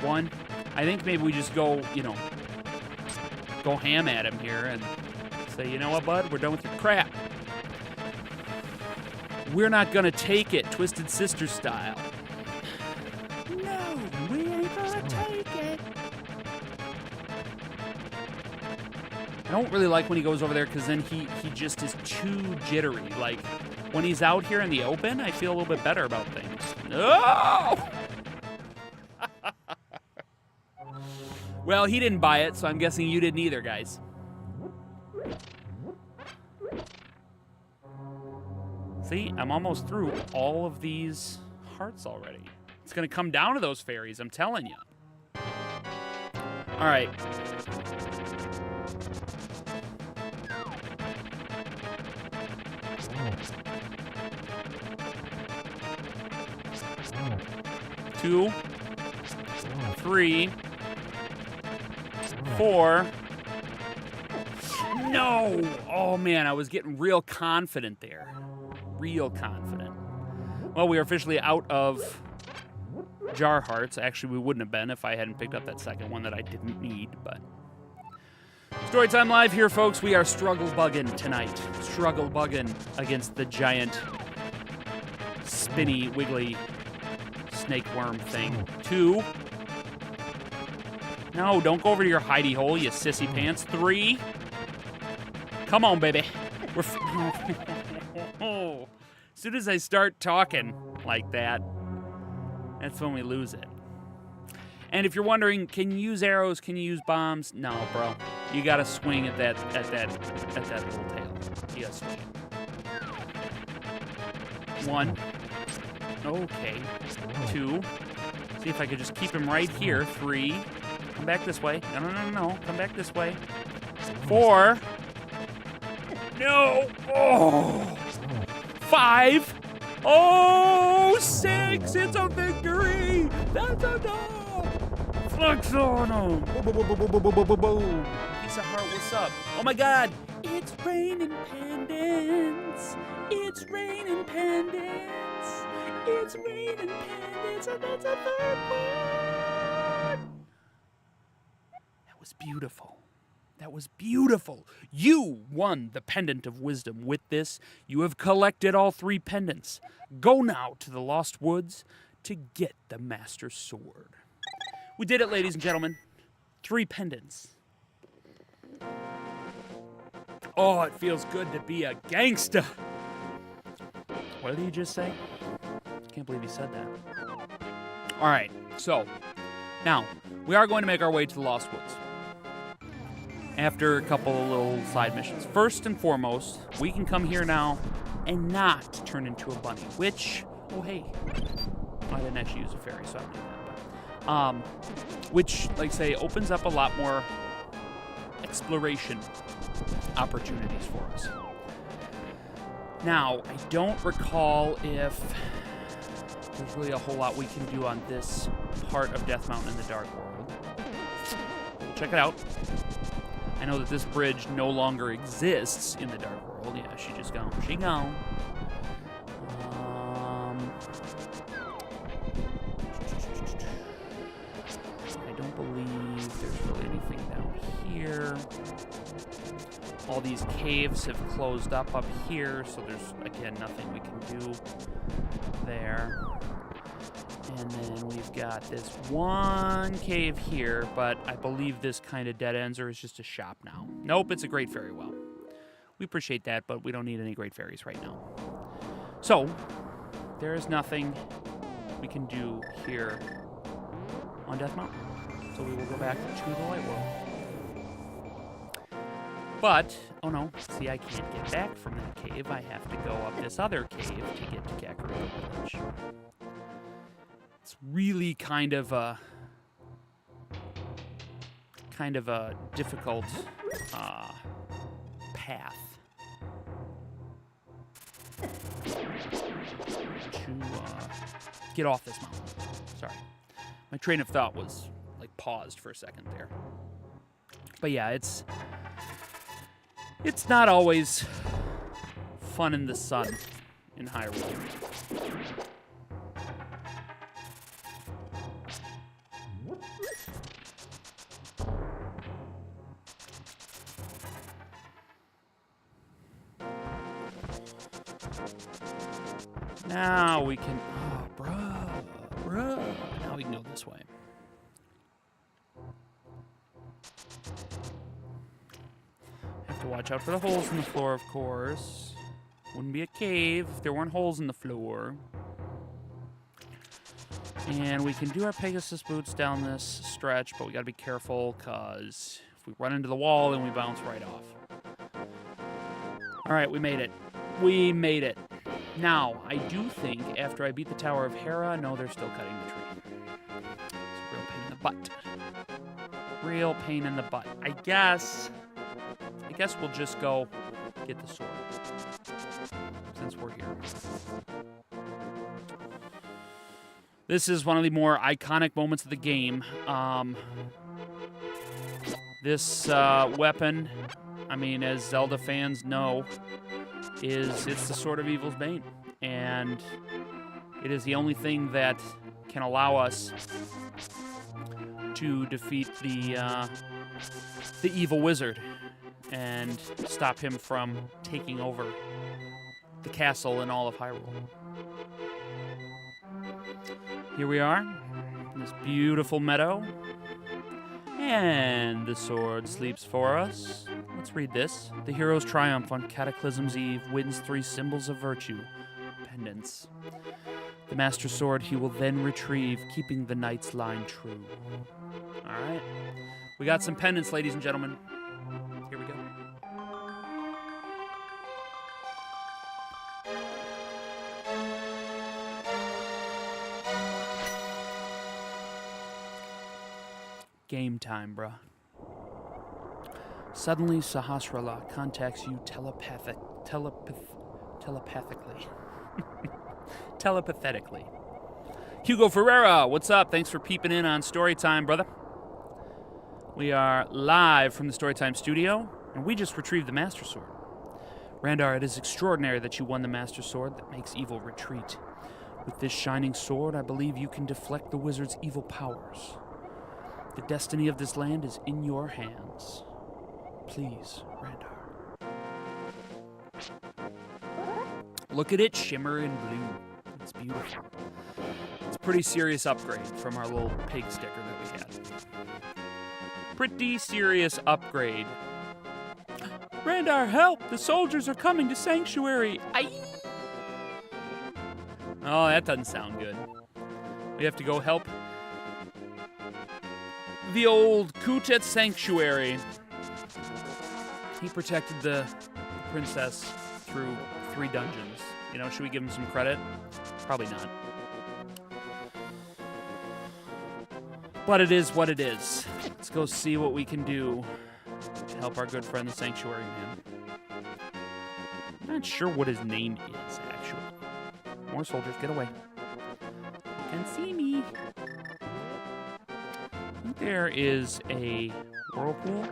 One, I think maybe we just go, go ham at him here and say, you know what, bud, we're done with your crap. We're not gonna take it, Twisted Sister style. No, we ain't gonna take it. I don't really like when he goes over there because then he just is too jittery. Like, when he's out here in the open, I feel a little bit better about things. No! Well, he didn't buy it, so I'm guessing you didn't either, guys. See, I'm almost through all of these hearts already. It's going to come down to those fairies, I'm telling you. All right. Two, 3, 4. No! Oh man, I was getting real confident there. Real confident. Well, we are officially out of jar hearts. Actually, we wouldn't have been if I hadn't picked up that second one that I didn't need, but... Storytime Live here, folks. We are struggle bugging tonight. Struggle bugging against the giant, spinny, wiggly snake worm thing. 2. No, don't go over to your hidey hole, you sissy pants. 3. Come on, baby. We're... As soon as I start talking like that, that's when we lose it. And if you're wondering, can you use arrows? Can you use bombs? No, bro. You gotta swing at that little tail. You gotta swing. 1. Okay. 2. See if I could just keep him right here. 3. Come back this way. No. Come back this way. 4. No. Oh. 5. Oh, 6. It's a victory. That's enough. Flex on him. Boom. Piece of heart, what's up? Oh my God. It's raining pendants. It's raining pendants. It's raining pendants. And that's a third one. That was beautiful. That was beautiful. You won the Pendant of Wisdom. With this, you have collected all 3 pendants. Go now to the Lost Woods to get the Master Sword. We did it, ladies and gentlemen. 3 pendants. Oh, it feels good to be a gangsta. What did he just say? Can't believe he said that. All right, so now we are going to make our way to the Lost Woods. After a couple of little side missions. First and foremost, we can come here now and not turn into a bunny, which, oh hey, I didn't actually use a fairy, so I don't do that, but, which, like say, opens up a lot more exploration opportunities for us. Now, I don't recall if there's really a whole lot we can do on this part of Death Mountain in the Dark World. We'll check it out. I know that this bridge no longer exists in the Dark World. Yeah, she just gone. She gone. I don't believe there's really anything down here. All these caves have closed up here, so there's, again, nothing we can do there. And then we've got this one cave here, but I believe this kind of dead ends or is just a shop now. Nope, it's a Great Fairy Well. We appreciate that, but we don't need any Great Fairies right now. So, there is nothing we can do here on Death Mountain. So we will go back to the light world. But, oh no, see, I can't get back from that cave. I have to go up this other cave to get to Kakariko Village. It's really kind of a difficult path to get off this mountain. Sorry. My train of thought was, like, paused for a second there. But yeah, it's not always fun in the sun in Hyrule. Now we can... Oh, bruh. Now we can go this way. Have to watch out for the holes in the floor, of course. Wouldn't be a cave if there weren't holes in the floor. And we can do our Pegasus boots down this stretch, but we gotta be careful, because if we run into the wall, then we bounce right off. Alright, we made it. We made it. Now, I do think after I beat the Tower of Hera, no, they're still cutting the tree. It's a real pain in the butt. Real pain in the butt. I guess we'll just go get the sword, since we're here. This is one of the more iconic moments of the game. This weapon, I mean, as Zelda fans know, it's the Sword of Evil's Bane. And it is the only thing that can allow us to defeat the evil wizard and stop him from taking over the castle and all of Hyrule. Here we are, in this beautiful meadow. And the sword sleeps for us. Let's read this. The hero's triumph on Cataclysm's eve wins 3 symbols of virtue. Pendants. The Master Sword he will then retrieve, keeping the knight's line true. Alright. We got some pendants, ladies and gentlemen. Here we go. Game time, bruh. Suddenly, Sahasrara contacts you telepathically. Telepathetically. Hugo Ferreira, what's up? Thanks for peeping in on Storytime, brother. We are live from the Storytime studio, and we just retrieved the Master Sword. Randar, it is extraordinary that you won the Master Sword that makes evil retreat. With this shining sword, I believe you can deflect the wizard's evil powers. The destiny of this land is in your hands. Please, Randar. Look at it shimmer in blue. It's beautiful. It's a pretty serious upgrade from our little pig sticker that we had. Pretty serious upgrade. Randar, help! The soldiers are coming to Sanctuary! Aye! Oh, that doesn't sound good. We have to go help the old Kutet Sanctuary. He protected the princess through 3 dungeons. You know, should we give him some credit? Probably not. But it is what it is. Let's go see what we can do to help our good friend the Sanctuary Man. I'm not sure what his name is, actually. More soldiers, get away. You can see me. I think there is a whirlpool.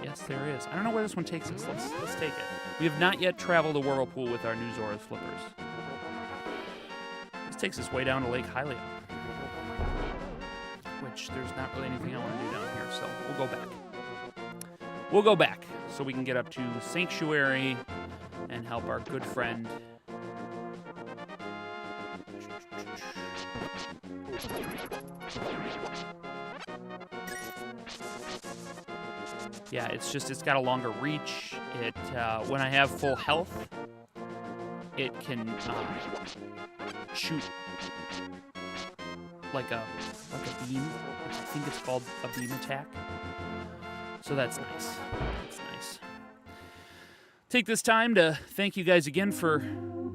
Yes, there is. I don't know where this one takes us. Let's take it. We have not yet traveled a whirlpool with our new Zora's Flippers. This takes us way down to Lake Hylia, which there's not really anything I want to do down here, so we'll go back. We'll go back so we can get up to Sanctuary and help our good friend. Yeah, it's got a longer reach. It when I have full health, it can shoot like a like a beam. I think it's called a beam attack. So that's nice. That's nice. Take this time to thank you guys again for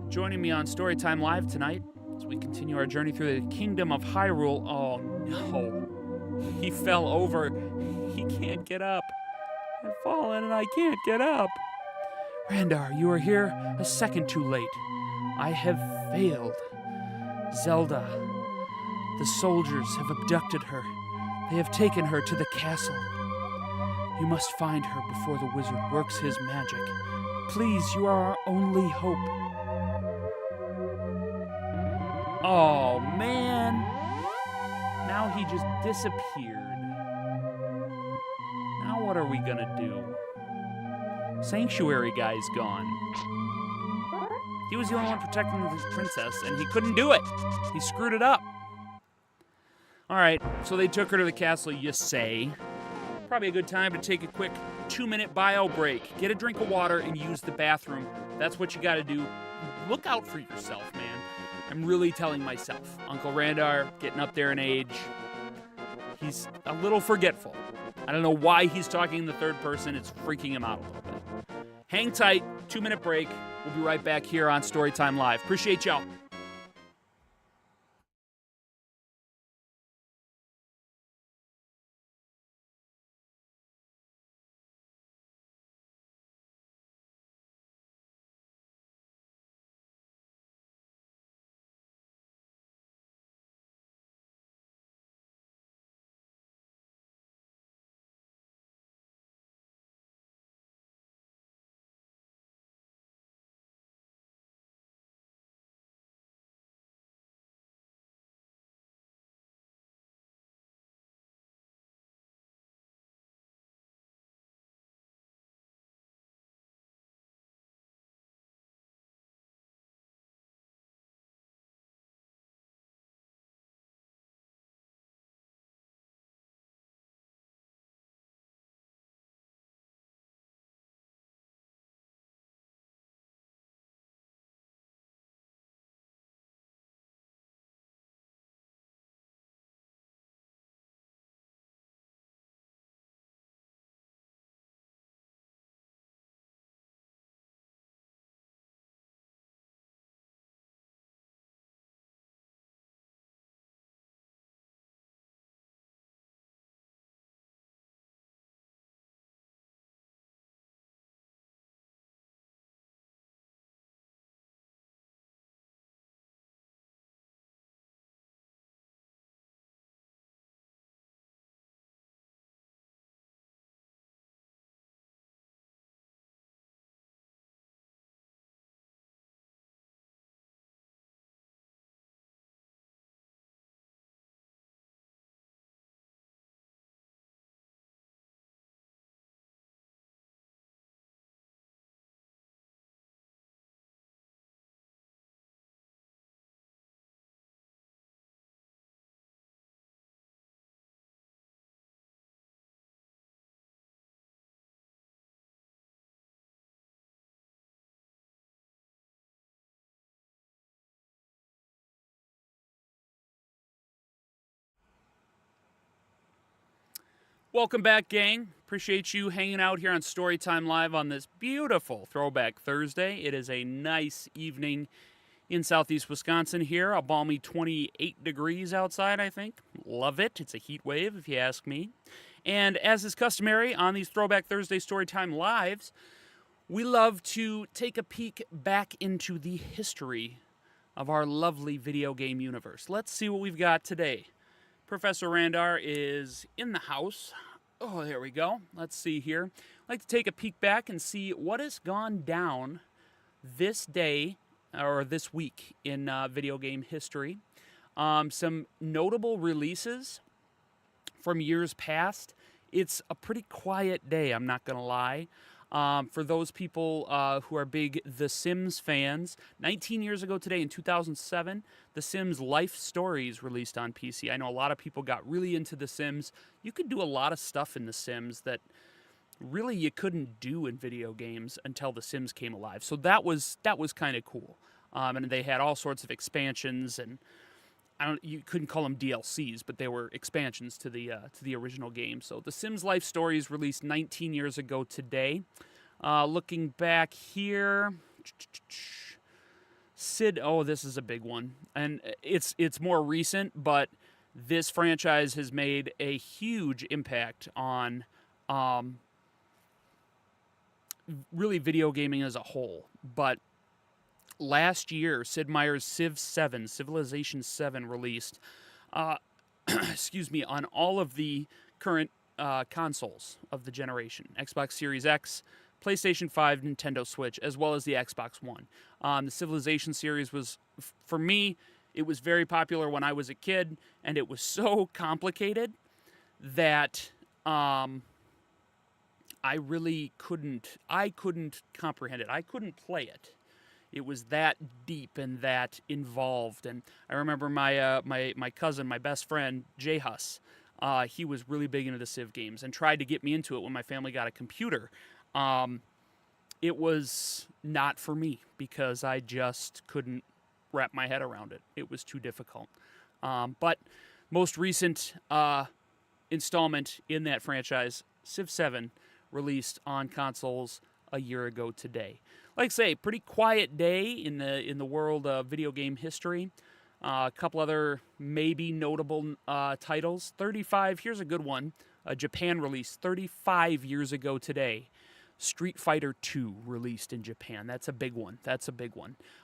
joining me on Storytime Live tonight as we continue our journey through the Kingdom of Hyrule. Oh no, he fell over. He can't get up. I've fallen and I can't get up. Randar, you are here a second too late. I have failed. Zelda, the soldiers have abducted her. They have taken her to the castle. You must find her before the wizard works his magic. Please, you are our only hope. Oh, man. Now he just disappeared. Now what are we gonna do? Sanctuary guy's gone. He was the only one protecting the princess, and he couldn't do it. He screwed it up. All right, so they took her to the castle, you say. Probably a good time to take a quick 2-minute bio break. Get a drink of water and use the bathroom. That's what you gotta do. Look out for yourself, man. I'm really telling myself. Uncle Randar, getting up there in age, he's a little forgetful. I don't know why he's talking in the third person. It's freaking him out a little bit. Hang tight, 2-minute break. We'll be right back here on Storytime Live. Appreciate y'all. Welcome back, gang. Appreciate you hanging out here on Storytime Live on this beautiful Throwback Thursday. It is a nice evening in southeast Wisconsin here. A balmy 28 degrees outside, I think. Love it. It's a heat wave, if you ask me. And as is customary on these Throwback Thursday Storytime Lives, we love to take a peek back into the history of our lovely video game universe. Let's see what we've got today. Professor Randar is in the house. Oh, there we go. Let's see here. I'd like to take a peek back and see what has gone down this day or this week in video game history. Some notable releases from years past. It's a pretty quiet day, I'm not going to lie. For those people who are big The Sims fans, 19 years ago today in 2007, The Sims Life Stories released on PC. I know a lot of people got really into The Sims. You could do a lot of stuff in The Sims that really you couldn't do in video games until The Sims came alive. So that was kind of cool. And they had all sorts of expansions, and you couldn't call them DLCs, but they were expansions to the original game. So The Sims Life Stories released 19 years ago today. Looking back here, Sid. Oh, this is a big one, and it's more recent, but this franchise has made a huge impact on really video gaming as a whole. But last year, Sid Meier's Civilization 7 released, excuse me, on all of the current consoles of the generation: Xbox Series X, PlayStation 5, Nintendo Switch, as well as the Xbox One. The Civilization series was, for me, it was very popular when I was a kid, and it was so complicated that I really couldn't comprehend it. I couldn't play it. It was that deep and that involved. And I remember my cousin, my best friend, Jay Huss, he was really big into the Civ games and tried to get me into it when my family got a computer. It was not for me because I just couldn't wrap my head around it. It was too difficult. But most recent installment in that franchise, Civ 7, released on consoles a year ago today. Like I say, pretty quiet day in the world of video game history. A couple other maybe notable titles. 35, here's a good one. Japan released 35 years ago today. Street Fighter 2 released in Japan. That's a big one.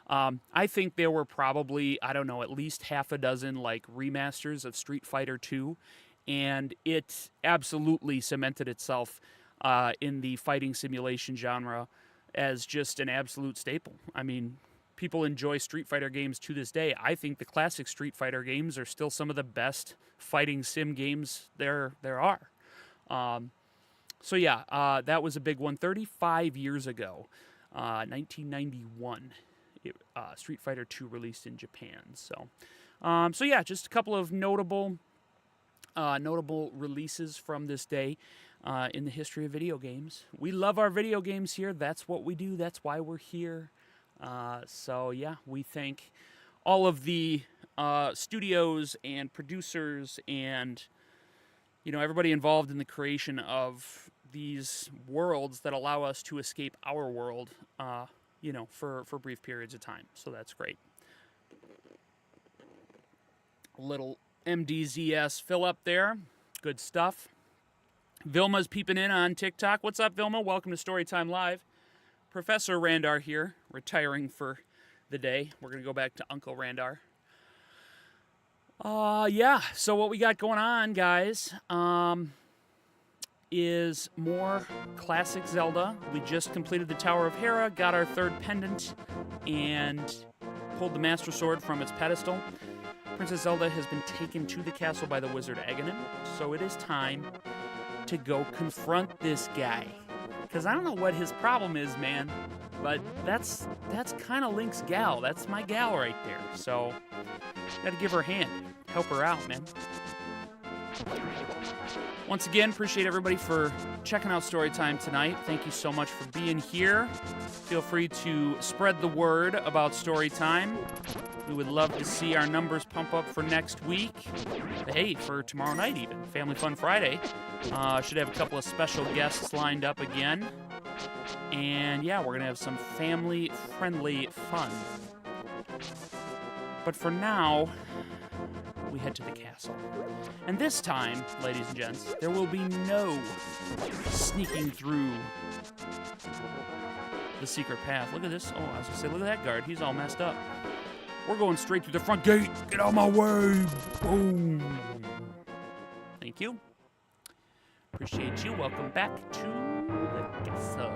I think there were probably, I don't know, at least half a dozen like remasters of Street Fighter 2, and it absolutely cemented itself in the fighting simulation genre as just an absolute staple. I mean, people enjoy Street Fighter games to this day. I think the classic Street Fighter games are still some of the best fighting sim games there are. So yeah, that was a big one. 35 years ago, 1991, Street Fighter 2 released in Japan. So yeah, just a couple of notable releases from this day in the history of video games. We love our video games here. That's what we do. That's why we're here. So yeah, we thank all of the studios and producers and everybody involved in the creation of these worlds that allow us to escape our world, for brief periods of time. So that's great. A little MDZS fill up there. Good stuff. Vilma's peeping in on TikTok. What's up, Vilma? Welcome to Storytime Live. Professor Randar here, retiring for the day. We're going to go back to Uncle Randar. Yeah, so what we got going on, guys, is more classic Zelda. We just completed the Tower of Hera, got our third pendant, and pulled the Master Sword from its pedestal. Princess Zelda has been taken to the castle by the wizard Aghanim, so it is time to go confront this guy. Because I don't know what his problem is, man, but that's kind of Link's gal. That's my gal right there. So, gotta give her a hand. Help her out, man. Once again, appreciate everybody for checking out Storytime tonight. Thank you so much for being here. Feel free to spread the word about Storytime. We would love to see our numbers pump up for next week. Hey, for tomorrow night even. Family Fun Friday. Should have a couple of special guests lined up again. And yeah, we're going to have some family-friendly fun. But for now, we head to the castle. And this time, ladies and gents, there will be no sneaking through the secret path. Look at this. Oh, I was going to say, look at that guard. He's all messed up. We're going straight through the front gate. Get out of my way. Boom. Thank you. Appreciate you. Welcome back to the castle.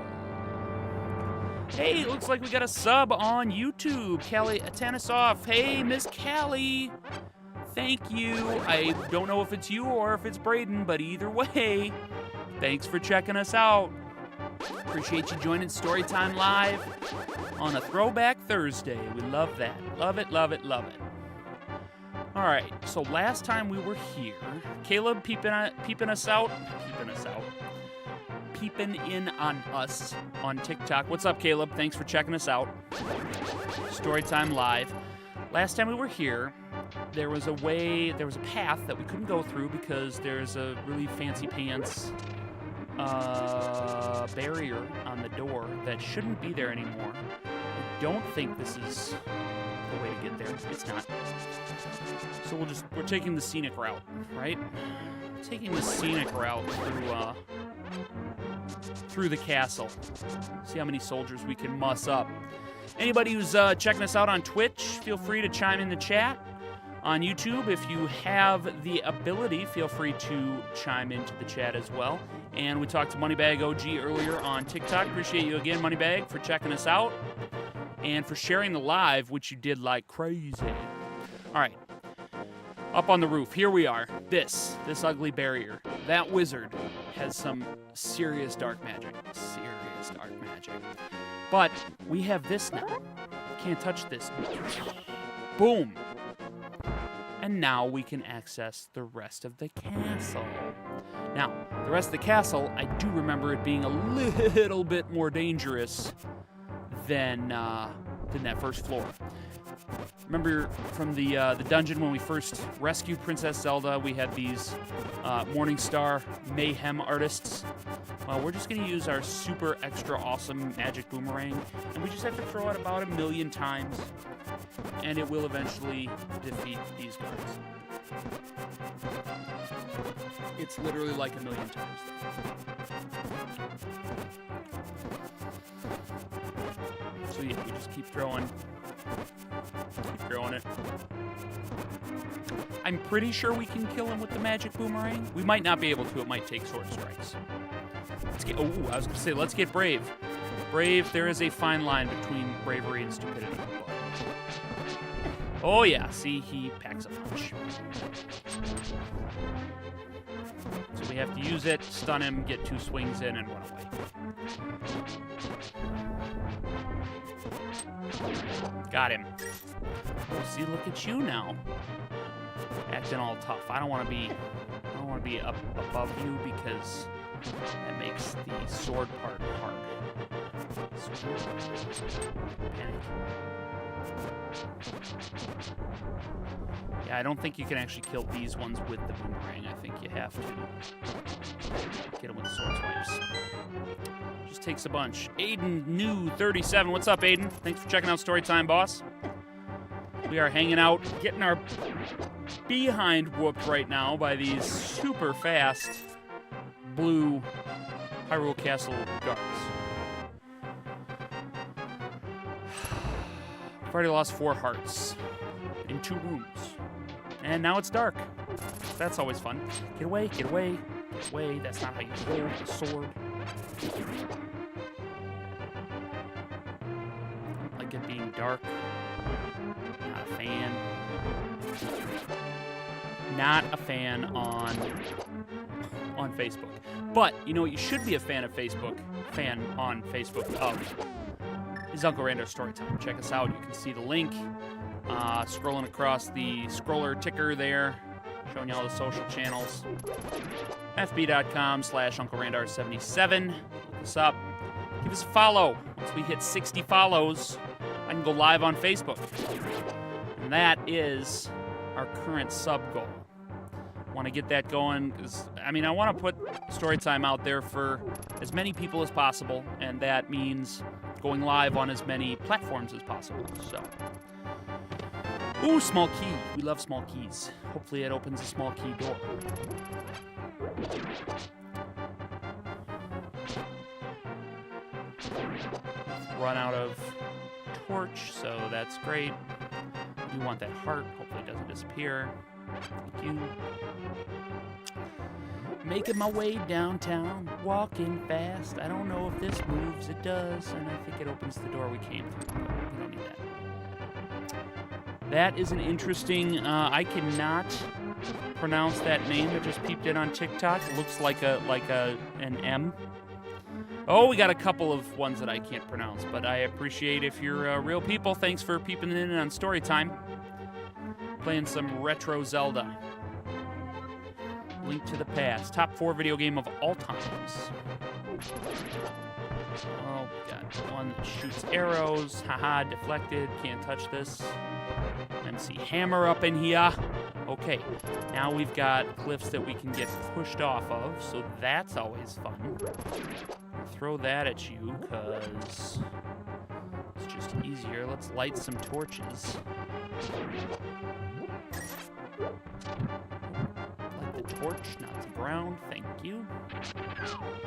Hey, looks like we got a sub on YouTube. Callie Tanisoff. Hey, Miss Callie. Thank you. I don't know if it's you or if it's Braden, but either way, thanks for checking us out. Appreciate you joining Storytime Live on a Throwback Thursday. We love that. Love it, love it, love it. All right, so last time we were here, Caleb peeping in on us on TikTok. What's up, Caleb? Thanks for checking us out. Storytime Live. Last time we were here, there was a path that we couldn't go through because there's a really fancy pants barrier on the door that shouldn't be there anymore. I don't think this is the way to get there. It's not. So we're taking the scenic route, right? Taking the scenic route through the castle. See how many soldiers we can muss up. Anybody who's checking us out on Twitch, feel free to chime in the chat. On YouTube, if you have the ability, feel free to chime into the chat as well. And we talked to Moneybag OG earlier on TikTok. Appreciate you again, Moneybag, for checking us out and for sharing the live, which you did like crazy. All right. Up on the roof, here we are. This ugly barrier. That wizard has some serious dark magic. Serious dark magic. But we have this now. Can't touch this. Boom. And now we can access the rest of the castle. Now, the rest of the castle, I do remember it being a little bit more dangerous than that first floor. Remember from the dungeon when we first rescued Princess Zelda, we had these Morningstar Mayhem artists. Well, we're just going to use our super extra awesome magic boomerang, and we just have to throw it about 1,000,000 times, and it will eventually defeat these guards. It's literally like 1,000,000 times. So yeah, we just keep throwing it. I'm pretty sure we can kill him with the magic boomerang. We might not be able to. It might take sword strikes. Let's get brave. Brave, there is a fine line between bravery and stupidity. Oh yeah, see, he packs a punch. So we have to use it, stun him, get 2 swings in, and run away. Got him. Oh, see, look at you now. Acting all tough. I don't want to be up above you because that makes the sword part hard. Panic. Yeah, I don't think you can actually kill these ones with the boomerang. I think you have to get them with the sword swipes. Just takes a bunch. Aiden New 37. What's up, Aiden? Thanks for checking out Storytime, boss. We are hanging out, getting our behind whooped right now by these super fast blue Hyrule Castle guards. I've already lost 4 hearts in 2 rooms. And now it's dark. That's always fun. Get away, get away, get away. That's not how you hold the sword. Like it being dark. Not a fan. Not a fan on Facebook. But, you know what you should be a fan on Facebook of is Uncle Randar's Storytime. Check us out. You can see the link scrolling across the scroller ticker there, showing you all the social channels. fb.com/UncleRandar77. Look us up. Give us a follow. Once we hit 60 follows, I can go live on Facebook. And that is our current sub goal. Want to get that going because, I want to put Storytime out there for as many people as possible, and that means going live on as many platforms as possible. So, ooh, small key. We love small keys. Hopefully it opens a small key door. Run out of torch, so that's great. We want that heart. Hopefully it doesn't disappear. Thank you. Making my way downtown, walking fast. I don't know if this moves. It does, and I think it opens the door we came through. But we don't need that. That is an interesting. I cannot pronounce that name. I just peeped in on TikTok. It looks like an M. Oh, we got a couple of ones that I can't pronounce, but I appreciate if you're real people. Thanks for peeping in on Storytime. Playing some retro Zelda. Link to the Past. Top 4 video game of all times. Oh, we got one that shoots arrows. Haha, deflected. Can't touch this. MC Hammer up in here. Okay, now we've got cliffs that we can get pushed off of, so that's always fun. Throw that at you, because it's just easier. Let's light some torches. Light the torch, not the ground. Thank you.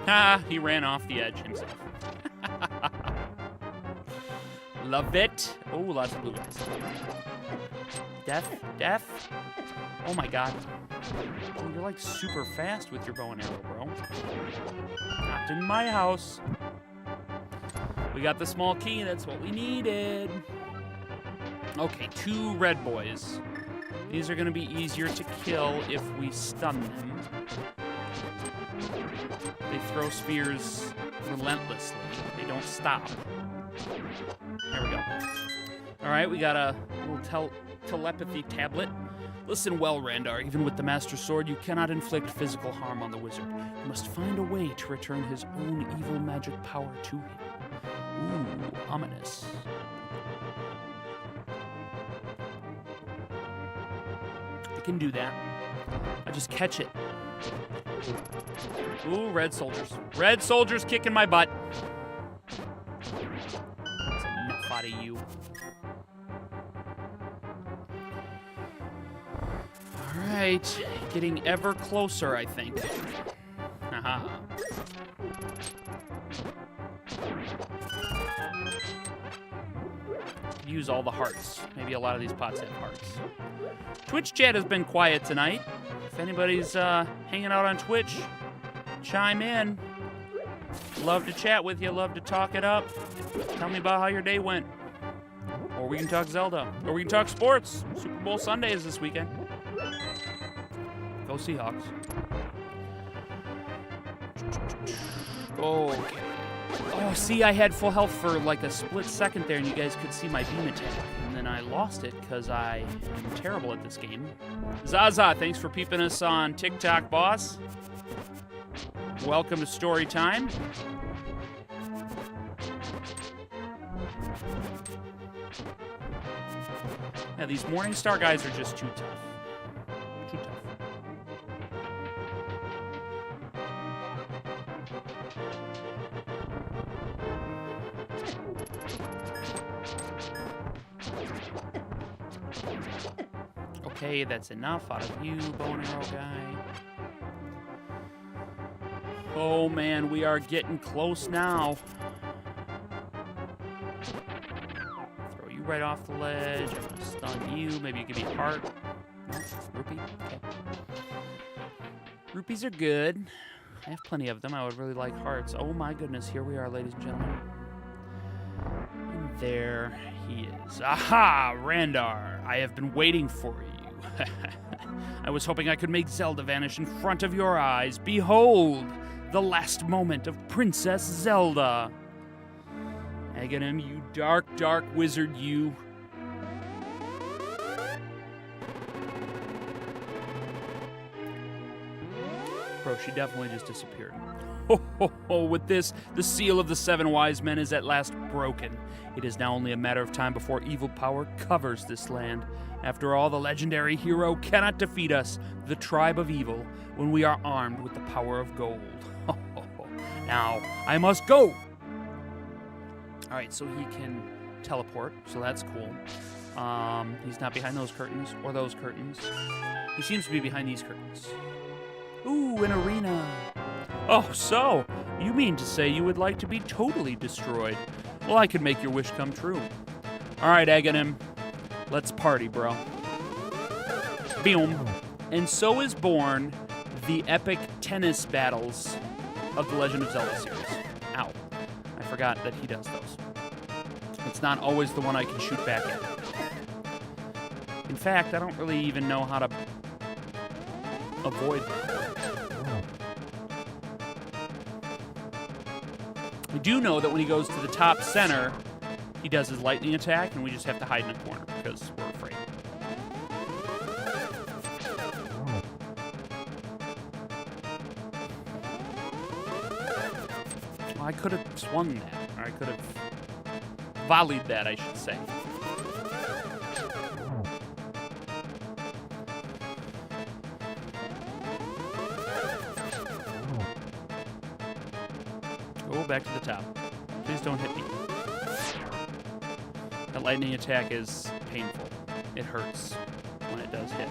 Ha! He ran off the edge himself. Love it. Oh, lots of blue eyes. Death. Oh my god. Oh, you're like super fast with your bow and arrow, bro. Not in my house. We got the small key, that's what we needed. Okay, 2 red boys. These are gonna be easier to kill if we stun them. They throw spears relentlessly. They don't stop. There we go. Alright, we got a little telepathy tablet. Listen well, Randar. Even with the Master Sword, you cannot inflict physical harm on the wizard. You must find a way to return his own evil magic power to him. Ooh, ominous. I can do that. I just catch it. Ooh, red soldiers. Red soldiers kicking my butt. That's enough out of you. Alright, getting ever closer, I think. Haha. Use all the hearts. Maybe a lot of these pots have hearts. Twitch chat has been quiet tonight. If anybody's hanging out on Twitch, chime in. Love to chat with you, love to talk it up. Tell me about how your day went. Or we can talk Zelda. Or we can talk sports. Super Bowl Sunday is this weekend. Go Seahawks. Okay. Oh, see, I had full health for like a split second there, and you guys could see my beam attack. And then I lost it because I am terrible at this game. Zaza, thanks for peeping us on TikTok, boss. Welcome to Storytime. Yeah, these Morningstar guys are just too tough. Too tough. Okay, that's enough out of you, bow and arrow guy. Oh man, we are getting close now. Throw you right off the ledge. I'm gonna stun you. Maybe you give me a heart. No? Rupee? Okay. Rupees are good. I have plenty of them. I would really like hearts. Oh my goodness, here we are, ladies and gentlemen. And there he is. Aha! Randar, I have been waiting for you. I was hoping I could make Zelda vanish in front of your eyes. Behold, the last moment of Princess Zelda. Aghanim, you dark, dark wizard, you. Bro, she definitely just disappeared. Ho, ho, ho. With this, the seal of the 7 wise men is at last broken. It is now only a matter of time before evil power covers this land. After all, the legendary hero cannot defeat us, the tribe of evil, when we are armed with the power of gold. Ho, ho, ho. Now, I must go! Alright, so he can teleport, so that's cool. He's not behind those curtains, or those curtains. He seems to be behind these curtains. Ooh, an arena. Oh, so, you mean to say you would like to be totally destroyed? Well, I could make your wish come true. Alright, Aghanim. Let's party, bro. Boom. And so is born the epic tennis battles of the Legend of Zelda series. Ow. I forgot that he does those. It's not always the one I can shoot back at. In fact, I don't really even know how to avoid that. We do know that when he goes to the top center, he does his lightning attack, and we just have to hide in a corner because we're afraid. Well, I could have swung that, or I could have volleyed that, I should say. Go back to the top. Please don't hit me. That lightning attack is painful. It hurts when it does hit.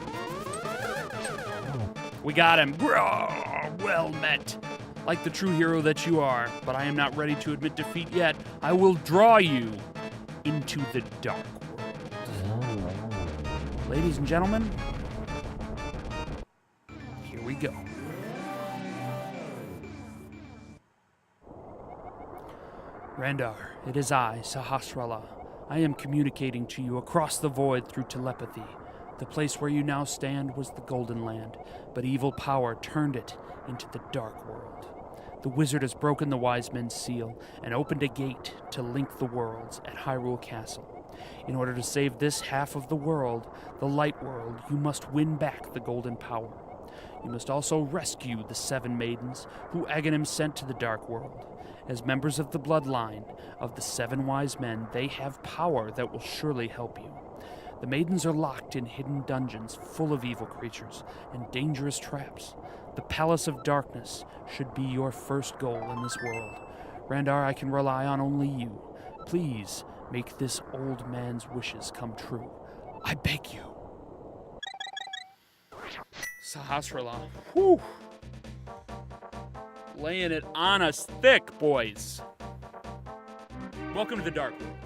We got him. Well met. Like the true hero that you are, but I am not ready to admit defeat yet. I will draw you into the dark world. Ladies and gentlemen, here we go. Randar, it is I, Sahasrara. I am communicating to you across the void through telepathy. The place where you now stand was the Golden Land, but evil power turned it into the Dark World. The wizard has broken the wise men's seal and opened a gate to link the worlds at Hyrule Castle. In order to save this half of the world, the Light World, you must win back the golden power. You must also rescue the 7 maidens who Aghanim sent to the Dark World. As members of the bloodline of the 7 wise men, they have power that will surely help you. The maidens are locked in hidden dungeons full of evil creatures and dangerous traps. The Palace of Darkness should be your first goal in this world. Randar, I can rely on only you. Please make this old man's wishes come true. I beg you. Sahasrara. Whew. Laying it on us thick, boys. Welcome to the Dark World.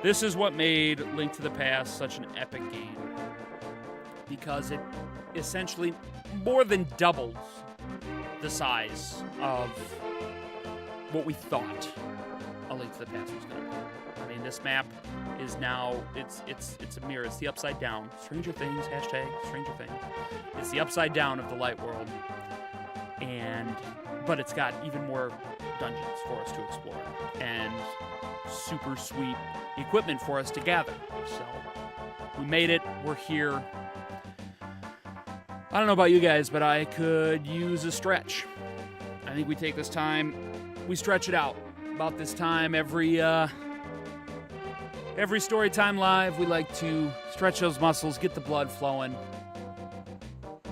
This is what made Link to the Past such an epic game, because it essentially more than doubles the size of what we thought A Link to the Past was going to be. I mean, this map is now, it's a mirror. It's the upside down. Stranger Things, hashtag Stranger Things. It's the upside down of the Light World. But it's got even more dungeons for us to explore and super sweet equipment for us to gather. So we made it. We're here. I don't know about you guys, but I could use a stretch. I think we take this time, we stretch it out. About this time every Storytime Live, we like to stretch those muscles, get the blood flowing.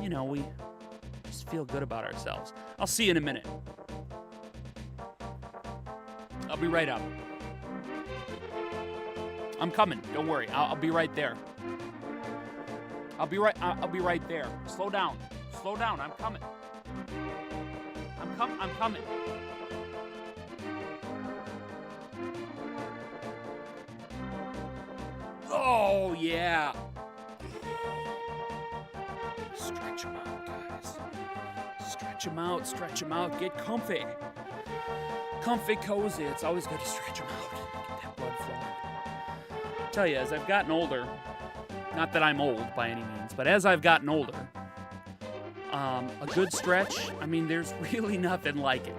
You know, we just feel good about ourselves. I'll see you in a minute. I'll be right up. I'm coming. Don't worry. I'll be right there. I'll be right there. Slow down. Slow down. I'm coming. I'm coming. Oh, yeah. Stretch them out, guys. Stretch them out. Get comfy. Comfy, cozy. It's always good to stretch them out. Get that blood flowing. I tell you, as I've gotten older, not that I'm old by any means, but as I've gotten older, a good stretch, I mean, there's really nothing like it.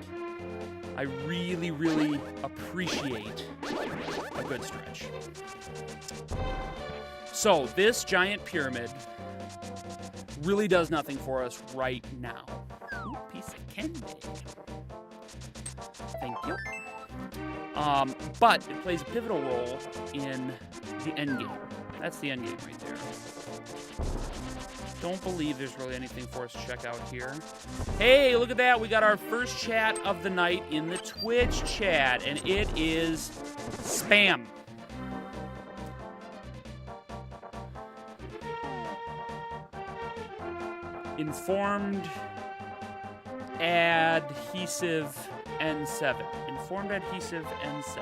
I really, really appreciate a good stretch. So, this giant pyramid really does nothing for us right now. Ooh, piece of candy. Thank you. But it plays a pivotal role in the end game. That's the end game right there. Don't believe there's really anything for us to check out here. Hey, look at that. We got our first chat of the night in the Twitch chat, and it is spam. Informed adhesive N7. Informed adhesive N7.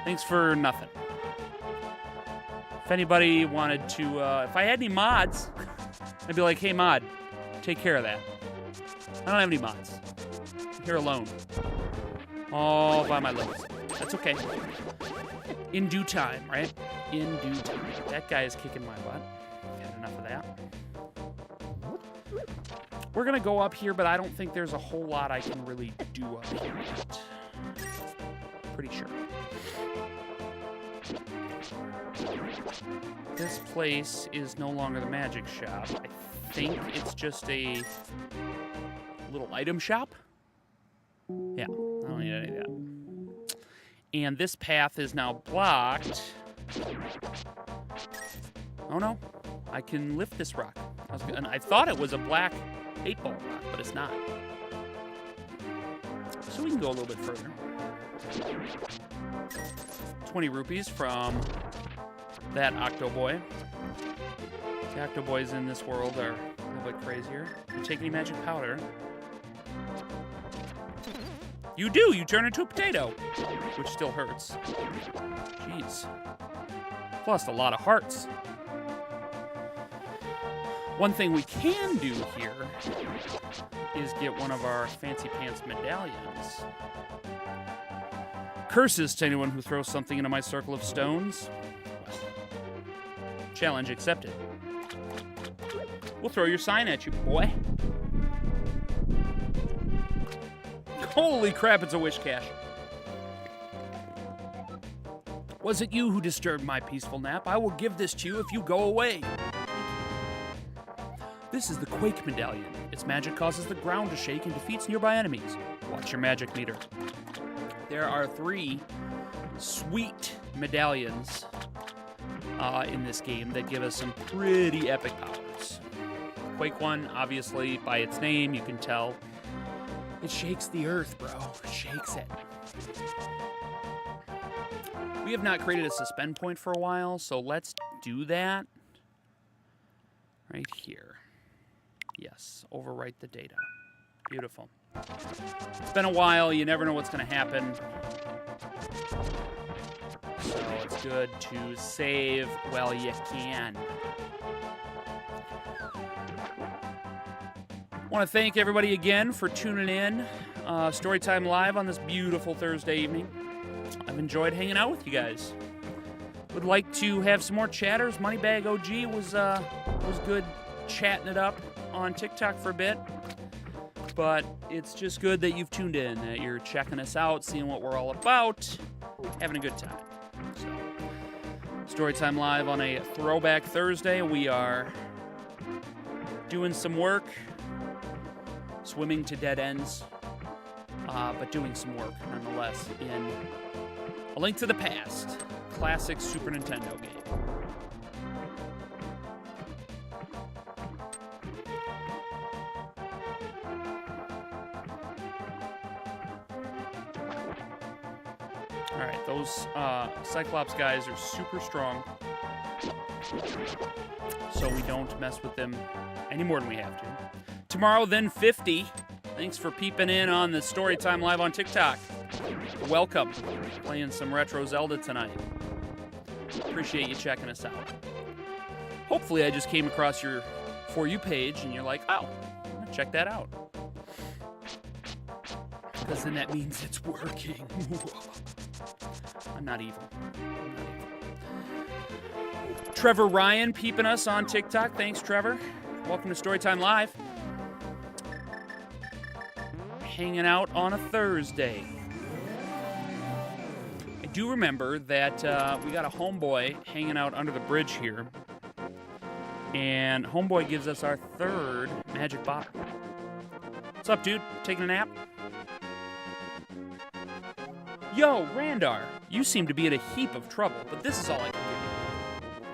Thanks for nothing. If anybody wanted to, if I had any mods, I'd be like, hey mod, take care of that. I don't have any mods. I'm here alone. All by my legs. That's okay. In due time, right? In due time. That guy is kicking my butt. Had enough of that. We're gonna go up here, but I don't think there's a whole lot I can really do up here yet. Pretty sure. This place is no longer the magic shop. I think it's just a little item shop. Yeah, I don't need any of that. And this path is now blocked. Oh no, I can lift this rock. I thought it was a black 8-ball rock, but it's not. so we can go a little bit further. 20 rupees from that Octoboy. The Octoboys in this world are a little bit crazier. You take any magic powder? You do! You turn into a potato! Which still hurts. Jeez. Lost a lot of hearts. One thing we can do here is get one of our fancy pants medallions. Curses to anyone who throws something into my circle of stones. Well, challenge accepted. We'll throw your sign at you, boy. Holy crap, it's a wish cache. Was it you who disturbed my peaceful nap? I will give this to you if you go away. This is the Quake Medallion. Its magic causes the ground to shake and defeats nearby enemies. Watch your magic meter. There are 3 sweet medallions in this game that give us some pretty epic powers. Quake one, obviously, by its name, you can tell. It shakes the earth, bro. It shakes it. We have not created a suspend point for a while, so let's do that right here. Yes, overwrite the data. Beautiful. It's been a while. You never know what's going to happen. So it's good to save while you can. Want to thank everybody again for tuning in. Storytime Live on this beautiful Thursday evening. I've enjoyed hanging out with you guys. Would like to have some more chatters. Moneybag OG was good chatting it up on TikTok for a bit. But it's just good that you've tuned in, that you're checking us out, seeing what we're all about, having a good time. So, Storytime Live on a Throwback Thursday. We are doing some work, swimming to dead ends, but doing some work nonetheless in A Link to the Past, classic Super Nintendo game. All right, those Cyclops guys are super strong, so we don't mess with them any more than we have to. Tomorrow, then 50. Thanks for peeping in on the Storytime Live on TikTok. Welcome. Playing some retro Zelda tonight. Appreciate you checking us out. Hopefully I just came across your For You page and you're like, oh, check that out. Because then that means it's working. I'm not evil. Trevor Ryan peeping us on TikTok. Thanks, Trevor. Welcome to Storytime Live. Hanging out on a Thursday. I do remember that we got a homeboy hanging out under the bridge here. And homeboy gives us our 3rd magic bottle. What's up, dude? Taking a nap? Yo, Randar, you seem to be in a heap of trouble, but this is all I can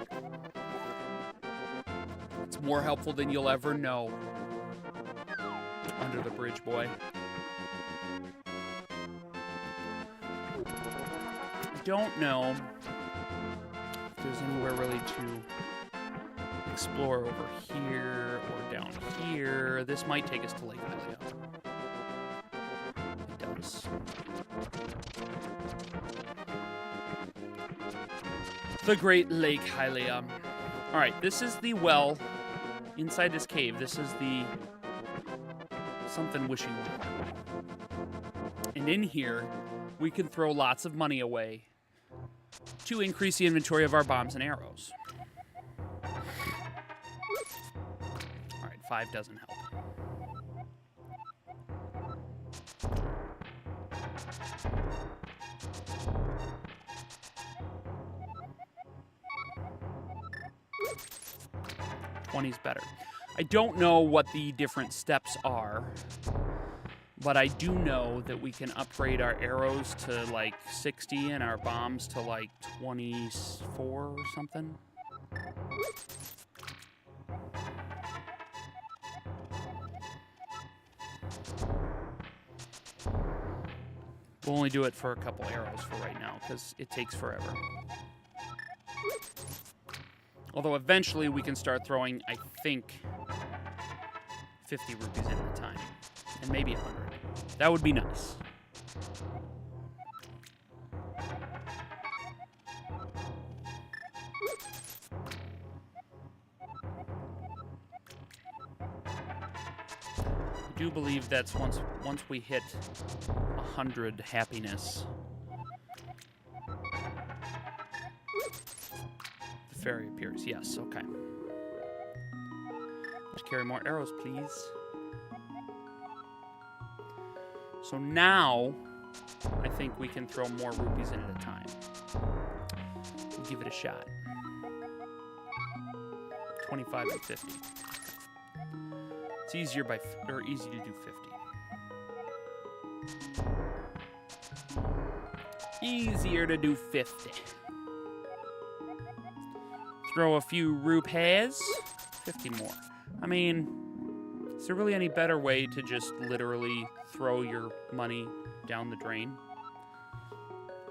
give you. It's more helpful than you'll ever know. Under the bridge, boy. I don't know if there's anywhere really to explore over here or down here. This might take us to Lake Hylia. It does. The Great Lake Hylia. All right, this is the well inside this cave. This is the something wishing well. And in here, we can throw lots of money away to increase the inventory of our bombs and arrows. All right, 5 doesn't help. $20's better. I don't know what the different steps are, but I do know that we can upgrade our arrows to like 60 and our bombs to like 24 or something. We'll only do it for a couple arrows for right now, because it takes forever. Although eventually we can start throwing, I think, 50 rupees in at a time. And maybe 100. That would be nice. I do believe that's once we hit 100 happiness, the fairy appears. Yes, okay. Let's carry more arrows, please. So now, I think we can throw more rupees in at a time. We'll give it a shot. 25 and 50. It's easy to do 50. Easier to do 50. Throw a few rupees. 50 more. I mean, is there really any better way to just literally throw your money down the drain?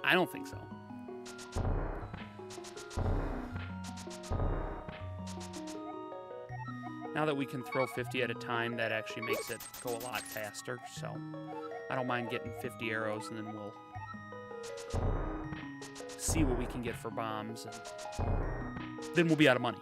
I don't think so. Now that we can throw 50 at a time, that actually makes it go a lot faster, so I don't mind getting 50 arrows, and then we'll see what we can get for bombs, and then we'll be out of money.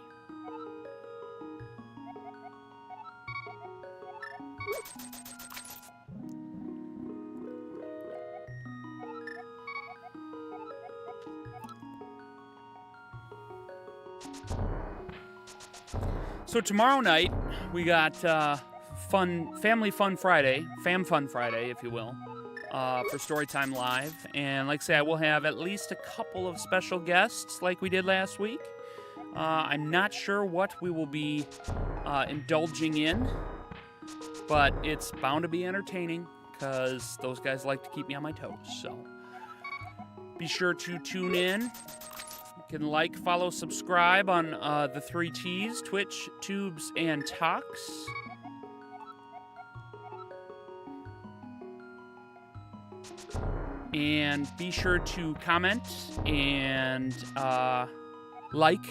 So tomorrow night, we got Family Fun Friday, Fam Fun Friday, if you will, for Storytime Live. And like I say, I will have at least a couple of special guests like we did last week. I'm not sure what we will be indulging in, but it's bound to be entertaining because those guys like to keep me on my toes. So be sure to tune in. You can like, follow, subscribe on the 3 T's, Twitch, Tubes, and Talks. And be sure to comment and like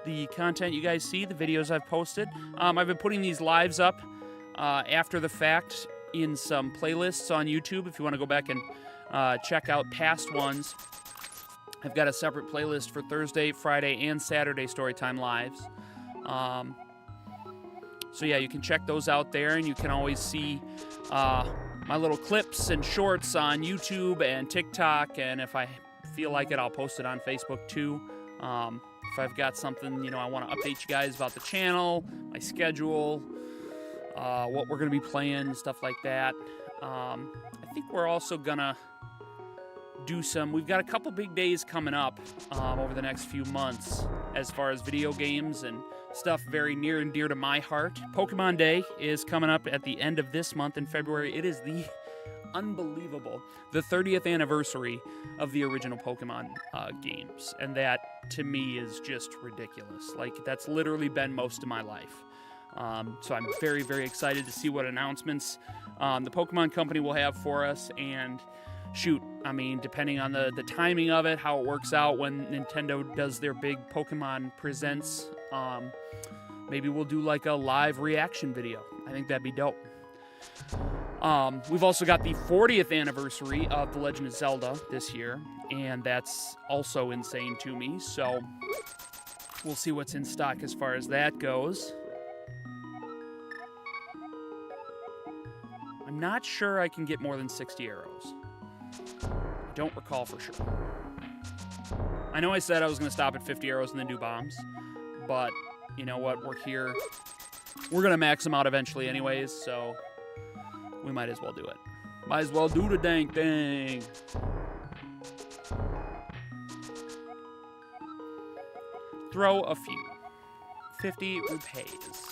the content you guys see, the videos I've posted. I've been putting these lives up after the fact in some playlists on YouTube if you want to go back and check out past ones. I've got a separate playlist for Thursday, Friday, and Saturday Storytime Lives. So yeah, you can check those out there, and you can always see my little clips and shorts on YouTube and TikTok, and if I feel like it, I'll post it on Facebook too. If I've got something, I want to update you guys about the channel, my schedule, what we're going to be playing, stuff like that. I think we're also going to we've got a couple big days coming up over the next few months as far as video games and stuff very near and dear to my heart. Pokemon Day is coming up at the end of this month in February. It is the 30th anniversary of the original Pokemon games, and that to me is just ridiculous. Like, that's literally been most of my life. So I'm very, very excited to see what announcements the Pokemon Company will have for us, and shoot, I mean, depending on the timing of it, how it works out when Nintendo does their big Pokemon Presents, maybe we'll do like a live reaction video. I think that'd be dope. We've also got the 40th anniversary of The Legend of Zelda this year, and that's also insane to me, so we'll see what's in stock as far as that goes. I'm not sure I can get more than 60 arrows. I don't recall for sure. I know I said I was going to stop at 50 arrows and then do bombs, but you know what? We're here. We're going to max them out eventually anyways, so we might as well do it. Might as well do the dang thing. Throw a few. 50 rupees.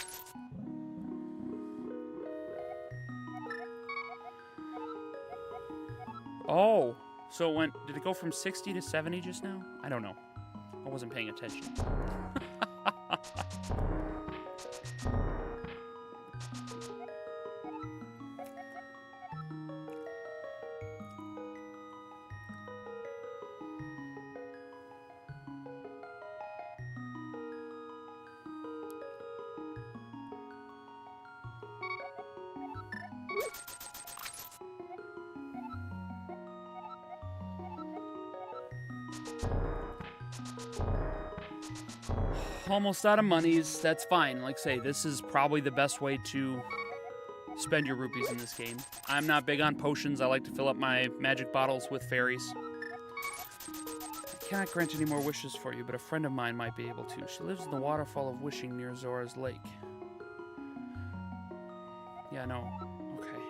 Oh, so it went, did it go from 60 to 70 just now? I don't know. I wasn't paying attention. Almost out of monies. That's fine. Like I say, this is probably the best way to spend your rupees in this game. I'm not big on potions. I like to fill up my magic bottles with fairies. I cannot grant any more wishes for you, but a friend of mine might be able to. She lives in the waterfall of wishing near Zora's lake. Yeah, no. Okay.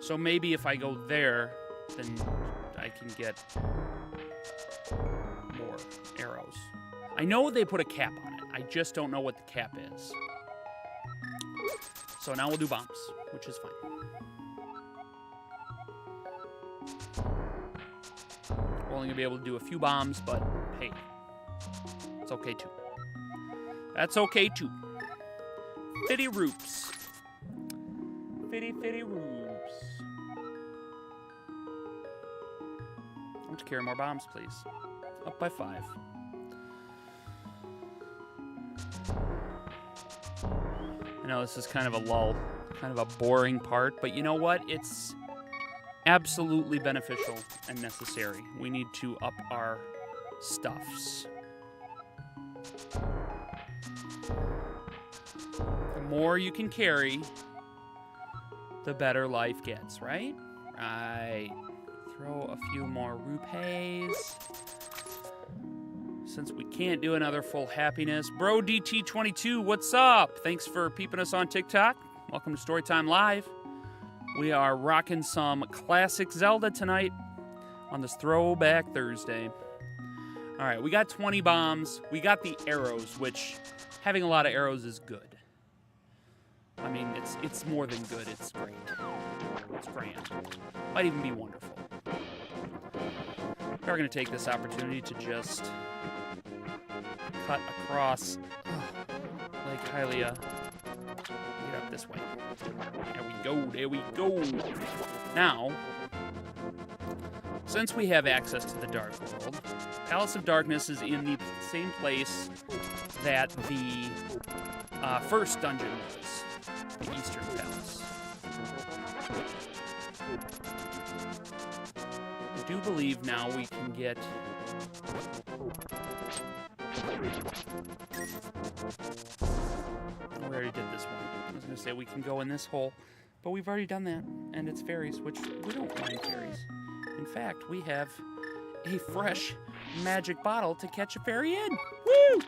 So maybe if I go there, then I can get more arrows. I know they put a cap on it. I just don't know what the cap is. So now we'll do bombs, which is fine. We're only going to be able to do a few bombs, but hey, it's okay too. That's okay too. Fitty roops. Fitty roops. I want to carry more bombs, please. Up by 5. I know this is kind of a lull, kind of a boring part, but you know what? It's absolutely beneficial and necessary. We need to up our stuffs. The more you can carry, the better life gets, right? Right. Throw a few more rupees. Since we can't do another full happiness. Bro DT22, what's up? Thanks for peeping us on TikTok. Welcome to Storytime Live. We are rocking some classic Zelda tonight on this Throwback Thursday. All right, we got 20 bombs. We got the arrows, which having a lot of arrows is good. I mean, it's more than good. It's great. It's grand. Might even be wonderful. We're going to take this opportunity to just cut across Lake Hylia. Get up this way. There we go. Now, since we have access to the Dark World, Palace of Darkness is in the same place that the first dungeon was, the Eastern Palace. I do believe now we can get... We already did this one. I was going to say we can go in this hole, but we've already done that, and it's fairies, which we don't mind fairies. In fact, we have a fresh magic bottle to catch a fairy in. Woo!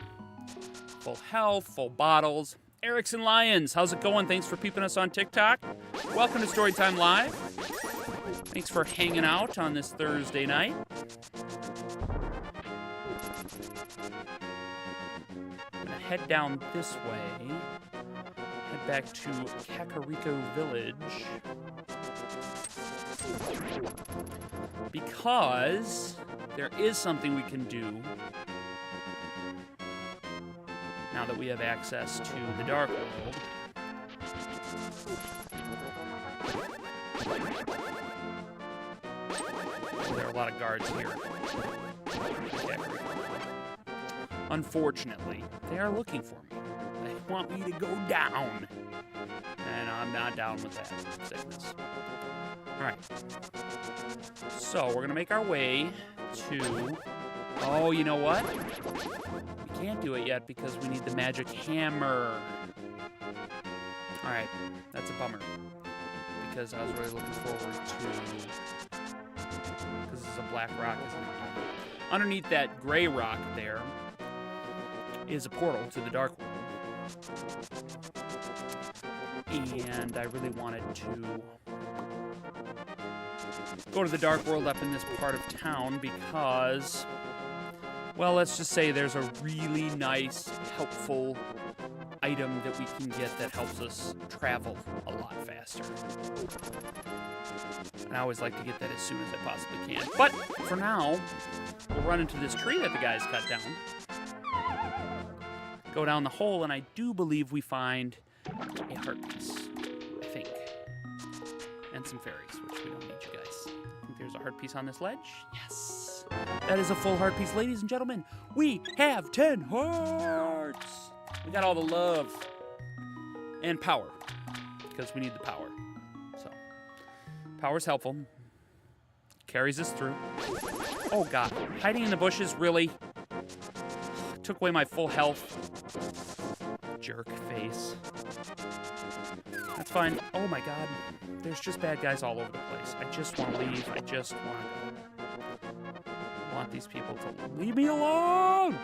Full health, full bottles. Erickson Lyons, how's it going? Thanks for peeping us on TikTok. Welcome to Storytime Live. Thanks for hanging out on this Thursday night. I'm gonna head down this way. Head back to Kakariko Village. Because there is something we can do now that we have access to the Dark World. There are a lot of guards here. Unfortunately, they are looking for me. They want me to go down. And I'm not down with that sickness. Alright. So, we're going to make our way to... Oh, you know what? We can't do it yet because we need the magic hammer. Alright, that's a bummer. Because I was really looking forward to... Because this is a black rock, isn't it? Underneath that gray rock there is a portal to the Dark World. And I really wanted to go to the Dark World up in this part of town because, well, let's just say there's a really nice, helpful item that we can get that helps us travel a lot faster. And I always like to get that as soon as I possibly can. But for now, we'll run into this tree that the guys cut down. Go down the hole, and I do believe we find a heart piece, I think. And some fairies, which we don't need, you guys. I think there's a heart piece on this ledge. Yes! That is a full heart piece, ladies and gentlemen. We have 10 hearts! We got all the love and power, because we need the power. Power's helpful. Carries us through. Oh, God. Hiding in the bushes, really? Took away my full health. Jerk face. That's fine. Oh, my God. There's just bad guys all over the place. I just want to leave. I just want these people to leave me alone!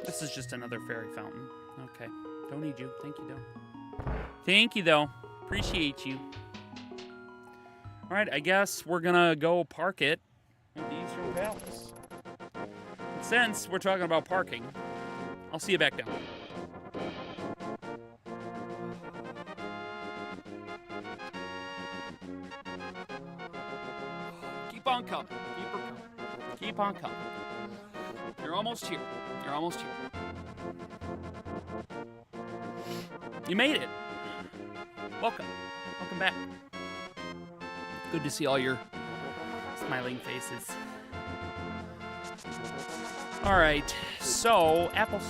This is just another fairy fountain. Okay. Don't need you. Thank you, though. Thank you, though. Appreciate you. All right, I guess we're going to go park it at the Eastern Palace. Since we're talking about parking, I'll see you back down. Keep on coming. Keep her coming. Keep on coming. You're almost here. You're almost here. You made it. Welcome. Welcome back. Good to see all your smiling faces. All right. So, apples.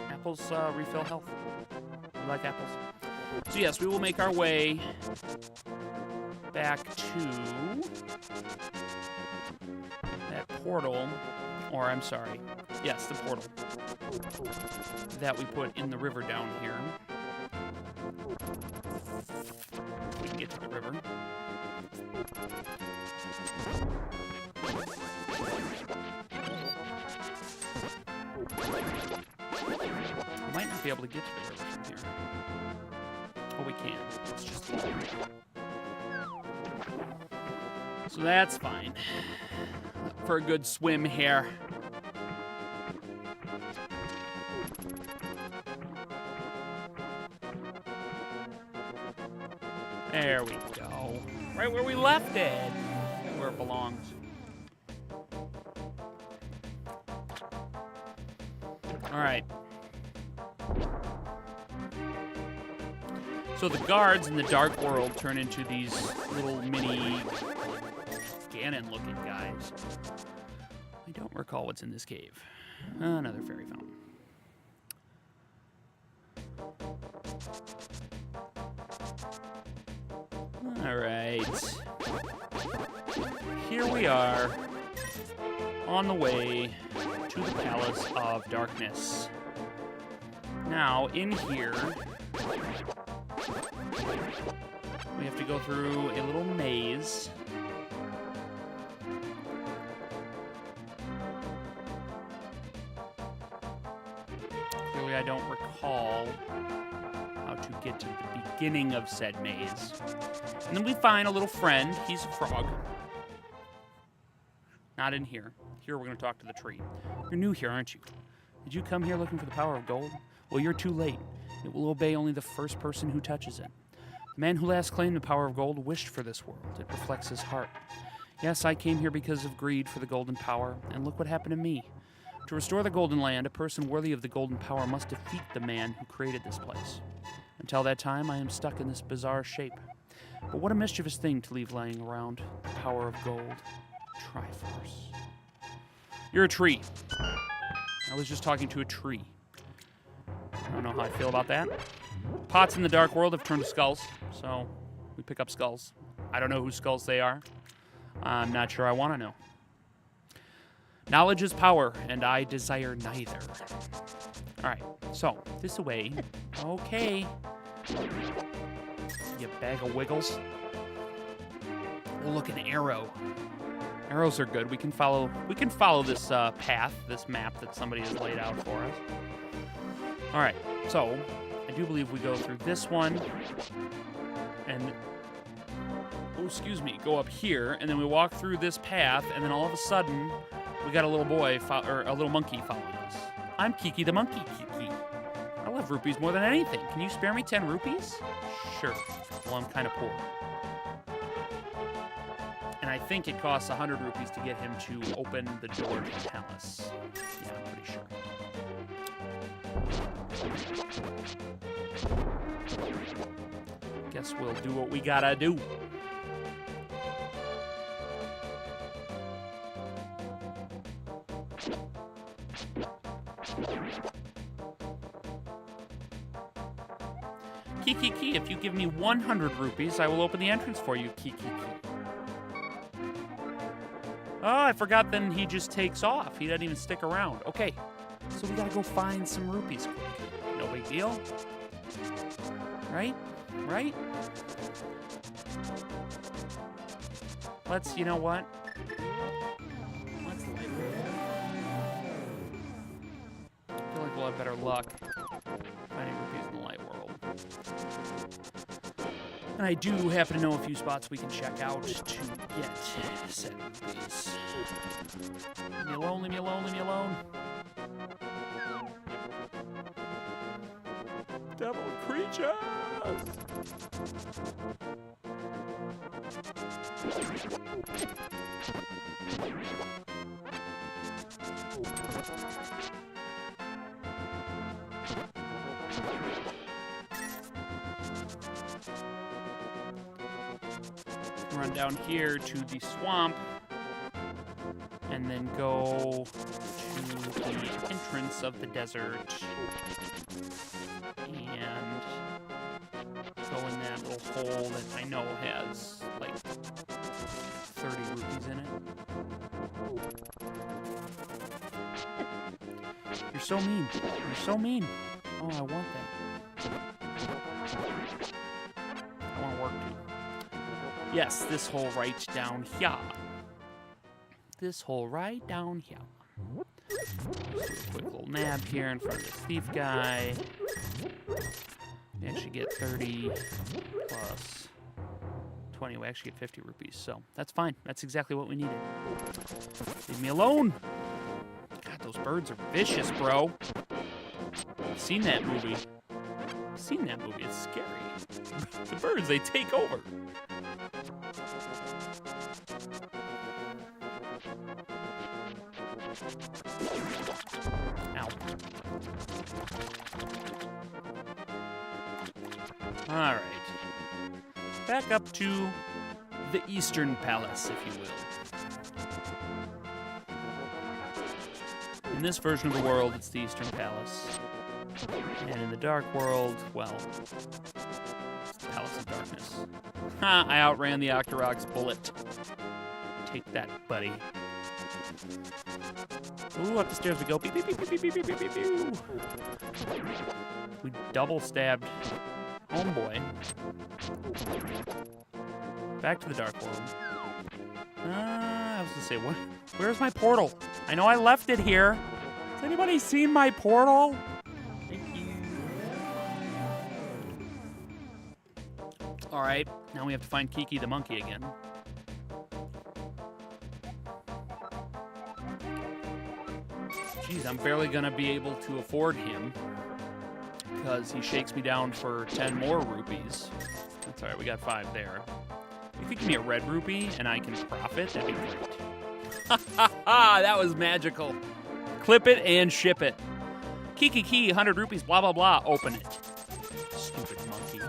Apples refill health. I like apples. So, yes, we will make our way back to that portal. Or, I'm sorry. Yes, the portal that we put in the river down here. We can get to the river. We might not be able to get to the river from here. Oh, we can. It's just so that's fine. For a good swim here. There we go. Right where we left it. Where it belongs. All right. So the guards in the Dark World turn into these little mini Ganon-looking guys. I don't recall what's in this cave. Another fairy fountain. All right. Here we are on the way to the Palace of Darkness. Now, in here, we have to go through a little maze. Clearly, I don't recall how to get to the beginning of said maze. And then we find a little friend. He's a frog. Not in here. Here, we're going to talk to the tree. You're new here, aren't you? Did you come here looking for the power of gold? Well, you're too late. It will obey only the first person who touches it. The man who last claimed the power of gold wished for this world. It reflects his heart. Yes, I came here because of greed for the golden power, and look what happened to me. To restore the golden land, a person worthy of the golden power must defeat the man who created this place. Until that time, I am stuck in this bizarre shape. But what a mischievous thing to leave laying around. The power of gold. Triforce. You're a tree. I was just talking to a tree. I don't know how I feel about that. Pots in the Dark World have turned to skulls, so we pick up skulls. I don't know whose skulls they are. I'm not sure I want to know. Knowledge is power, and I desire neither. All right, so this way. Okay. You bag of wiggles. Oh, look, an arrow. Arrows are good. We can follow this path, this map that somebody has laid out for us. All right, so I do believe we go through this one, and go up here, and then we walk through this path, and then all of a sudden, we got a little boy or a little monkey following us. I'm Kiki the monkey. Kiki. I love rupees more than anything. Can you spare me 10 rupees? Sure. Well, I'm kind of poor. And I think it costs 100 rupees to get him to open the door to the palace. Yeah, I'm pretty sure. Guess we'll do what we gotta do. Kiki, if you give me 100 rupees, I will open the entrance for you, Kiki. Oh, I forgot then he just takes off. He doesn't even stick around. Okay, so we gotta go find some rupees quick. No big deal. Right? Let's, you know what? Let's light it. I feel like we'll have better luck finding rupees in the light world. And I do happen to know a few spots we can check out to get said rupees. Leave me alone, leave me alone, leave me alone. Devil creatures! Run down here to the swamp and then go to the entrance of the desert and go in that little hole that I know has like 30 rupees in it. You're so mean. You're so mean. Oh, I want that. I want to work too. Yes, this hole right down here. This hole right down here. Quick little nab here in front of this thief guy. We actually get 30 plus 20. We actually get 50 rupees, so that's fine. That's exactly what we needed. Leave me alone. God, those birds are vicious, bro. I've seen that movie. It's scary. The birds, they take over. Ow. All right. Back up to the Eastern Palace, if you will. In this version of the world, it's the Eastern Palace. And in the Dark World, well, it's the Palace of Darkness. Ha! I outran the Octorok's bullet. Take that, buddy. Ooh, up the stairs we go. Beep, beep, beep, beep, beep, beep, beep, beep, beep. We double stabbed homeboy. Back to the Dark World. I was gonna say, what? Where's my portal? I know I left it here. Has anybody seen my portal? Thank you. All right, now we have to find Kiki the monkey again. Jeez, I'm barely gonna be able to afford him because he shakes me down for 10 more rupees. That's all right, we got 5 there. You could give me a red rupee and I can profit. That'd be great. Ha ha ha! That was magical. Clip it and ship it. Kiki, 100 rupees, blah, blah, blah. Open it. Stupid monkey.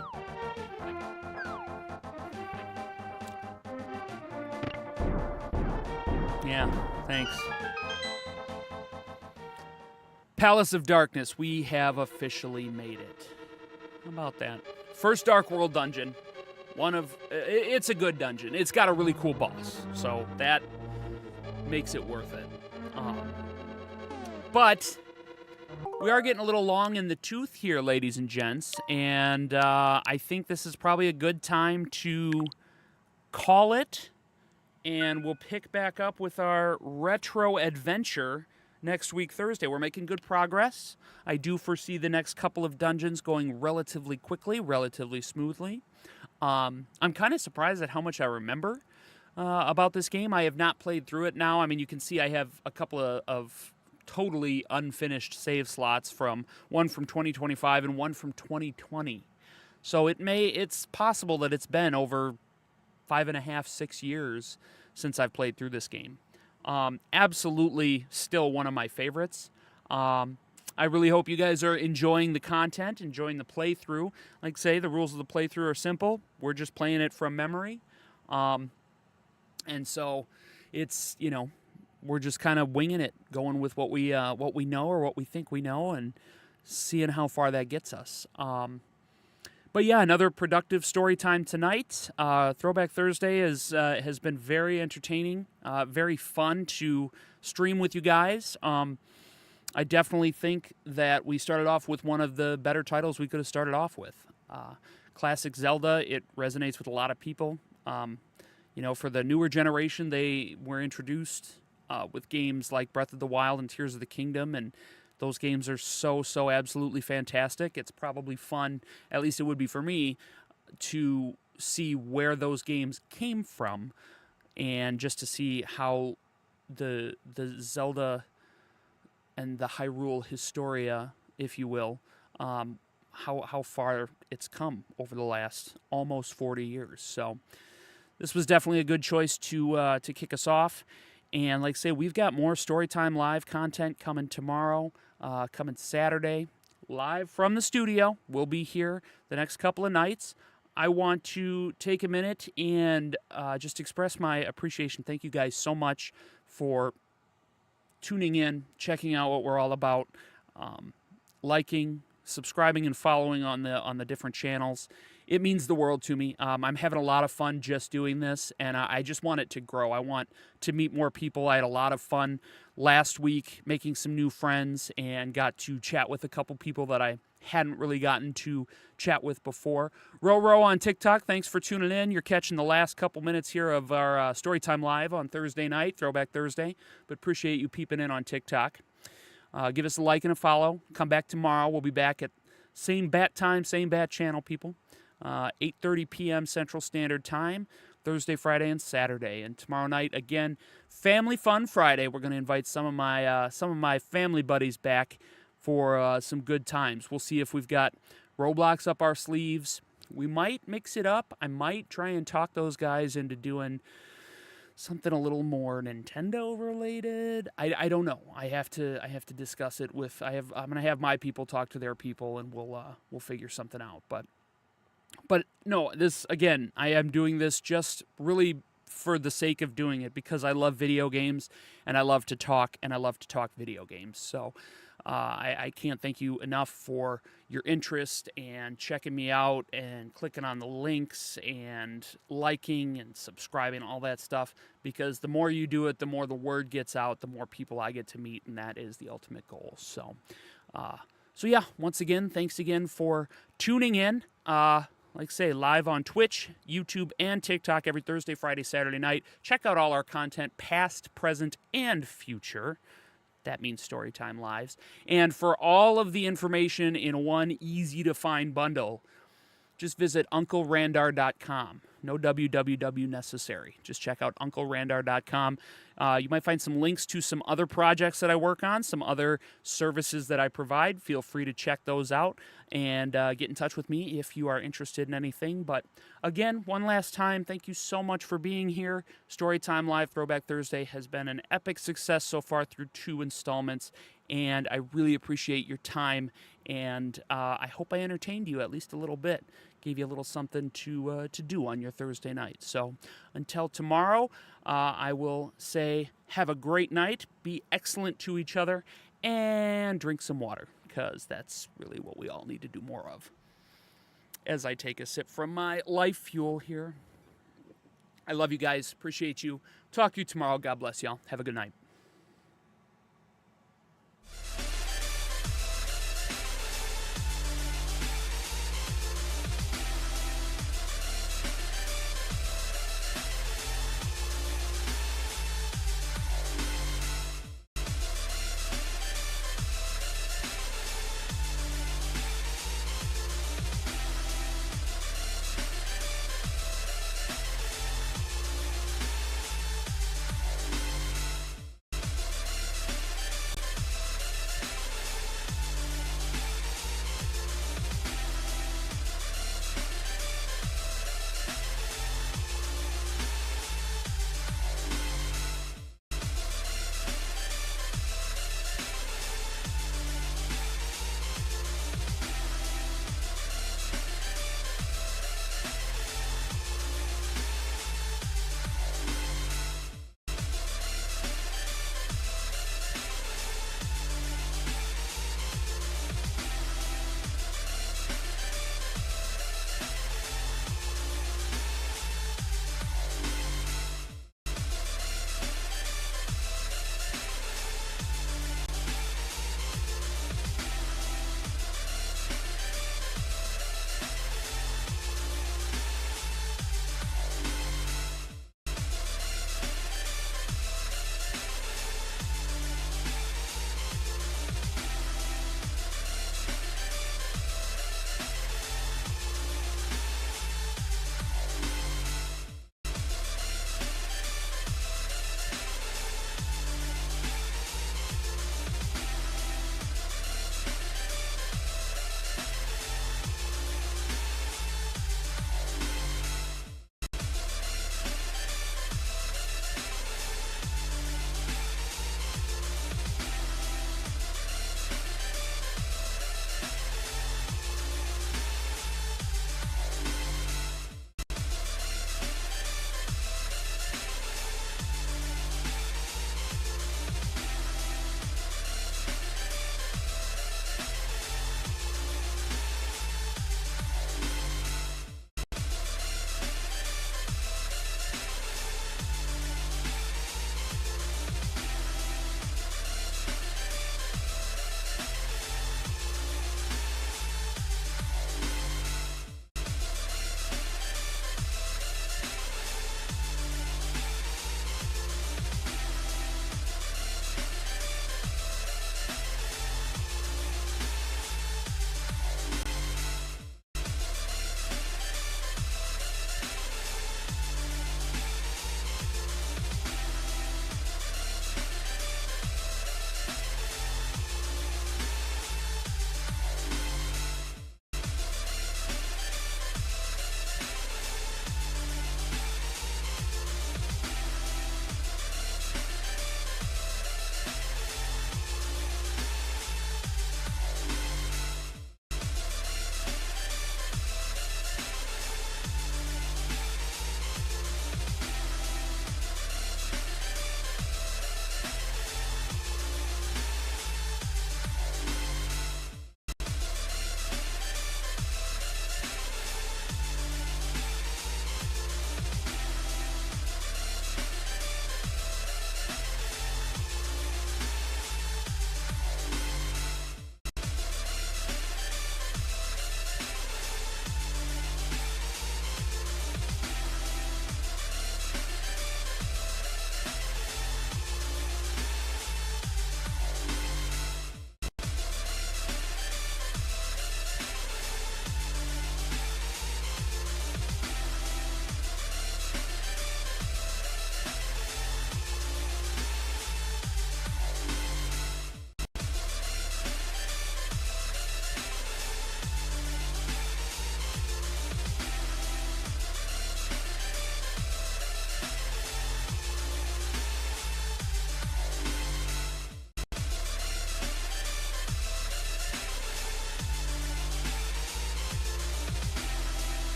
Yeah, thanks. Palace of Darkness, we have officially made it. How about that? First Dark World dungeon. It's a good dungeon. It's got a really cool boss, so that makes it worth it. But we are getting a little long in the tooth here, ladies and gents, and I think this is probably a good time to call it, and we'll pick back up with our retro adventure next week, Thursday. We're making good progress. I do foresee the next couple of dungeons going relatively quickly, relatively smoothly. I'm kind of surprised at how much I remember about this game. I have not played through it now. I mean, you can see I have a couple of totally unfinished save slots, one from 2025 and one from 2020. So it's possible that it's been over 5.5, 6 years since I've played through this game. Absolutely still one of my favorites. I really hope you guys are enjoying the content, enjoying the playthrough. Like I say, the rules of the playthrough are simple. We're just playing it from memory. And so it's, we're just kind of winging it, going with what we know or what we think we know and seeing how far that gets us. But yeah, another productive story time tonight. Throwback Thursday has been very entertaining, very fun to stream with you guys. I definitely think that we started off with one of the better titles we could have started off with. Classic Zelda, it resonates with a lot of people. For the newer generation, they were introduced with games like Breath of the Wild and Tears of the Kingdom, and those games are so absolutely fantastic. It's probably fun, at least it would be for me, to see where those games came from and just to see how the Zelda and the Hyrule Historia, if you will, how far it's come over the last almost 40 years. So this was definitely a good choice to kick us off. And like I say, we've got more Storytime Live content coming tomorrow, coming Saturday, live from the studio. We'll be here the next couple of nights. I want to take a minute and just express my appreciation. Thank you guys so much for tuning in, checking out what we're all about, liking, subscribing, and following on the different channels. It means the world to me. I'm having a lot of fun just doing this, and I just want it to grow. I want to meet more people. I had a lot of fun last week making some new friends and got to chat with a couple people that I hadn't really gotten to chat with before. Ro on TikTok, thanks for tuning in. You're catching the last couple minutes here of our Storytime Live on Thursday night, Throwback Thursday, but appreciate you peeping in on TikTok. Give us a like and a follow. Come back tomorrow. We'll be back at same bat time, same bat channel, people. 8:30 p.m. Central Standard Time, Thursday, Friday, and Saturday. And tomorrow night, again, Family Fun Friday. We're going to invite some of my family buddies back for some good times. We'll see if we've got Roblox up our sleeves. We might mix it up. I might try and talk those guys into doing something a little more Nintendo related. I don't know. I have to discuss it with. I'm gonna have my people talk to their people, and we'll figure something out. But no, this again, I am doing this just really for the sake of doing it because I love video games and I love to talk video games. So I can't thank you enough for your interest and checking me out and clicking on the links and liking and subscribing, all that stuff, because the more you do it, the more the word gets out, the more people I get to meet, and that is the ultimate goal. So yeah, once again, thanks again for tuning in. Like I say, live on Twitch, YouTube, and TikTok every Thursday, Friday, Saturday night. Check out all our content, past, present, and future. That means Storytime Lives. And for all of the information in one easy-to-find bundle, just visit UncleRandar.com. No www necessary. Just check out UncleRandar.com. You might find some links to some other projects that I work on, some other services that I provide. Feel free to check those out and get in touch with me if you are interested in anything. But again, one last time, thank you so much for being here. Storytime Live Throwback Thursday has been an epic success so far through 2 installments, and I really appreciate your time, and I hope I entertained you at least a little bit. Gave you a little something to do on your Thursday night. So until tomorrow, I will say have a great night, be excellent to each other, and drink some water, because that's really what we all need to do more of. As I take a sip from my life fuel here. I love you guys. Appreciate you. Talk to you tomorrow. God bless y'all. Have a good night.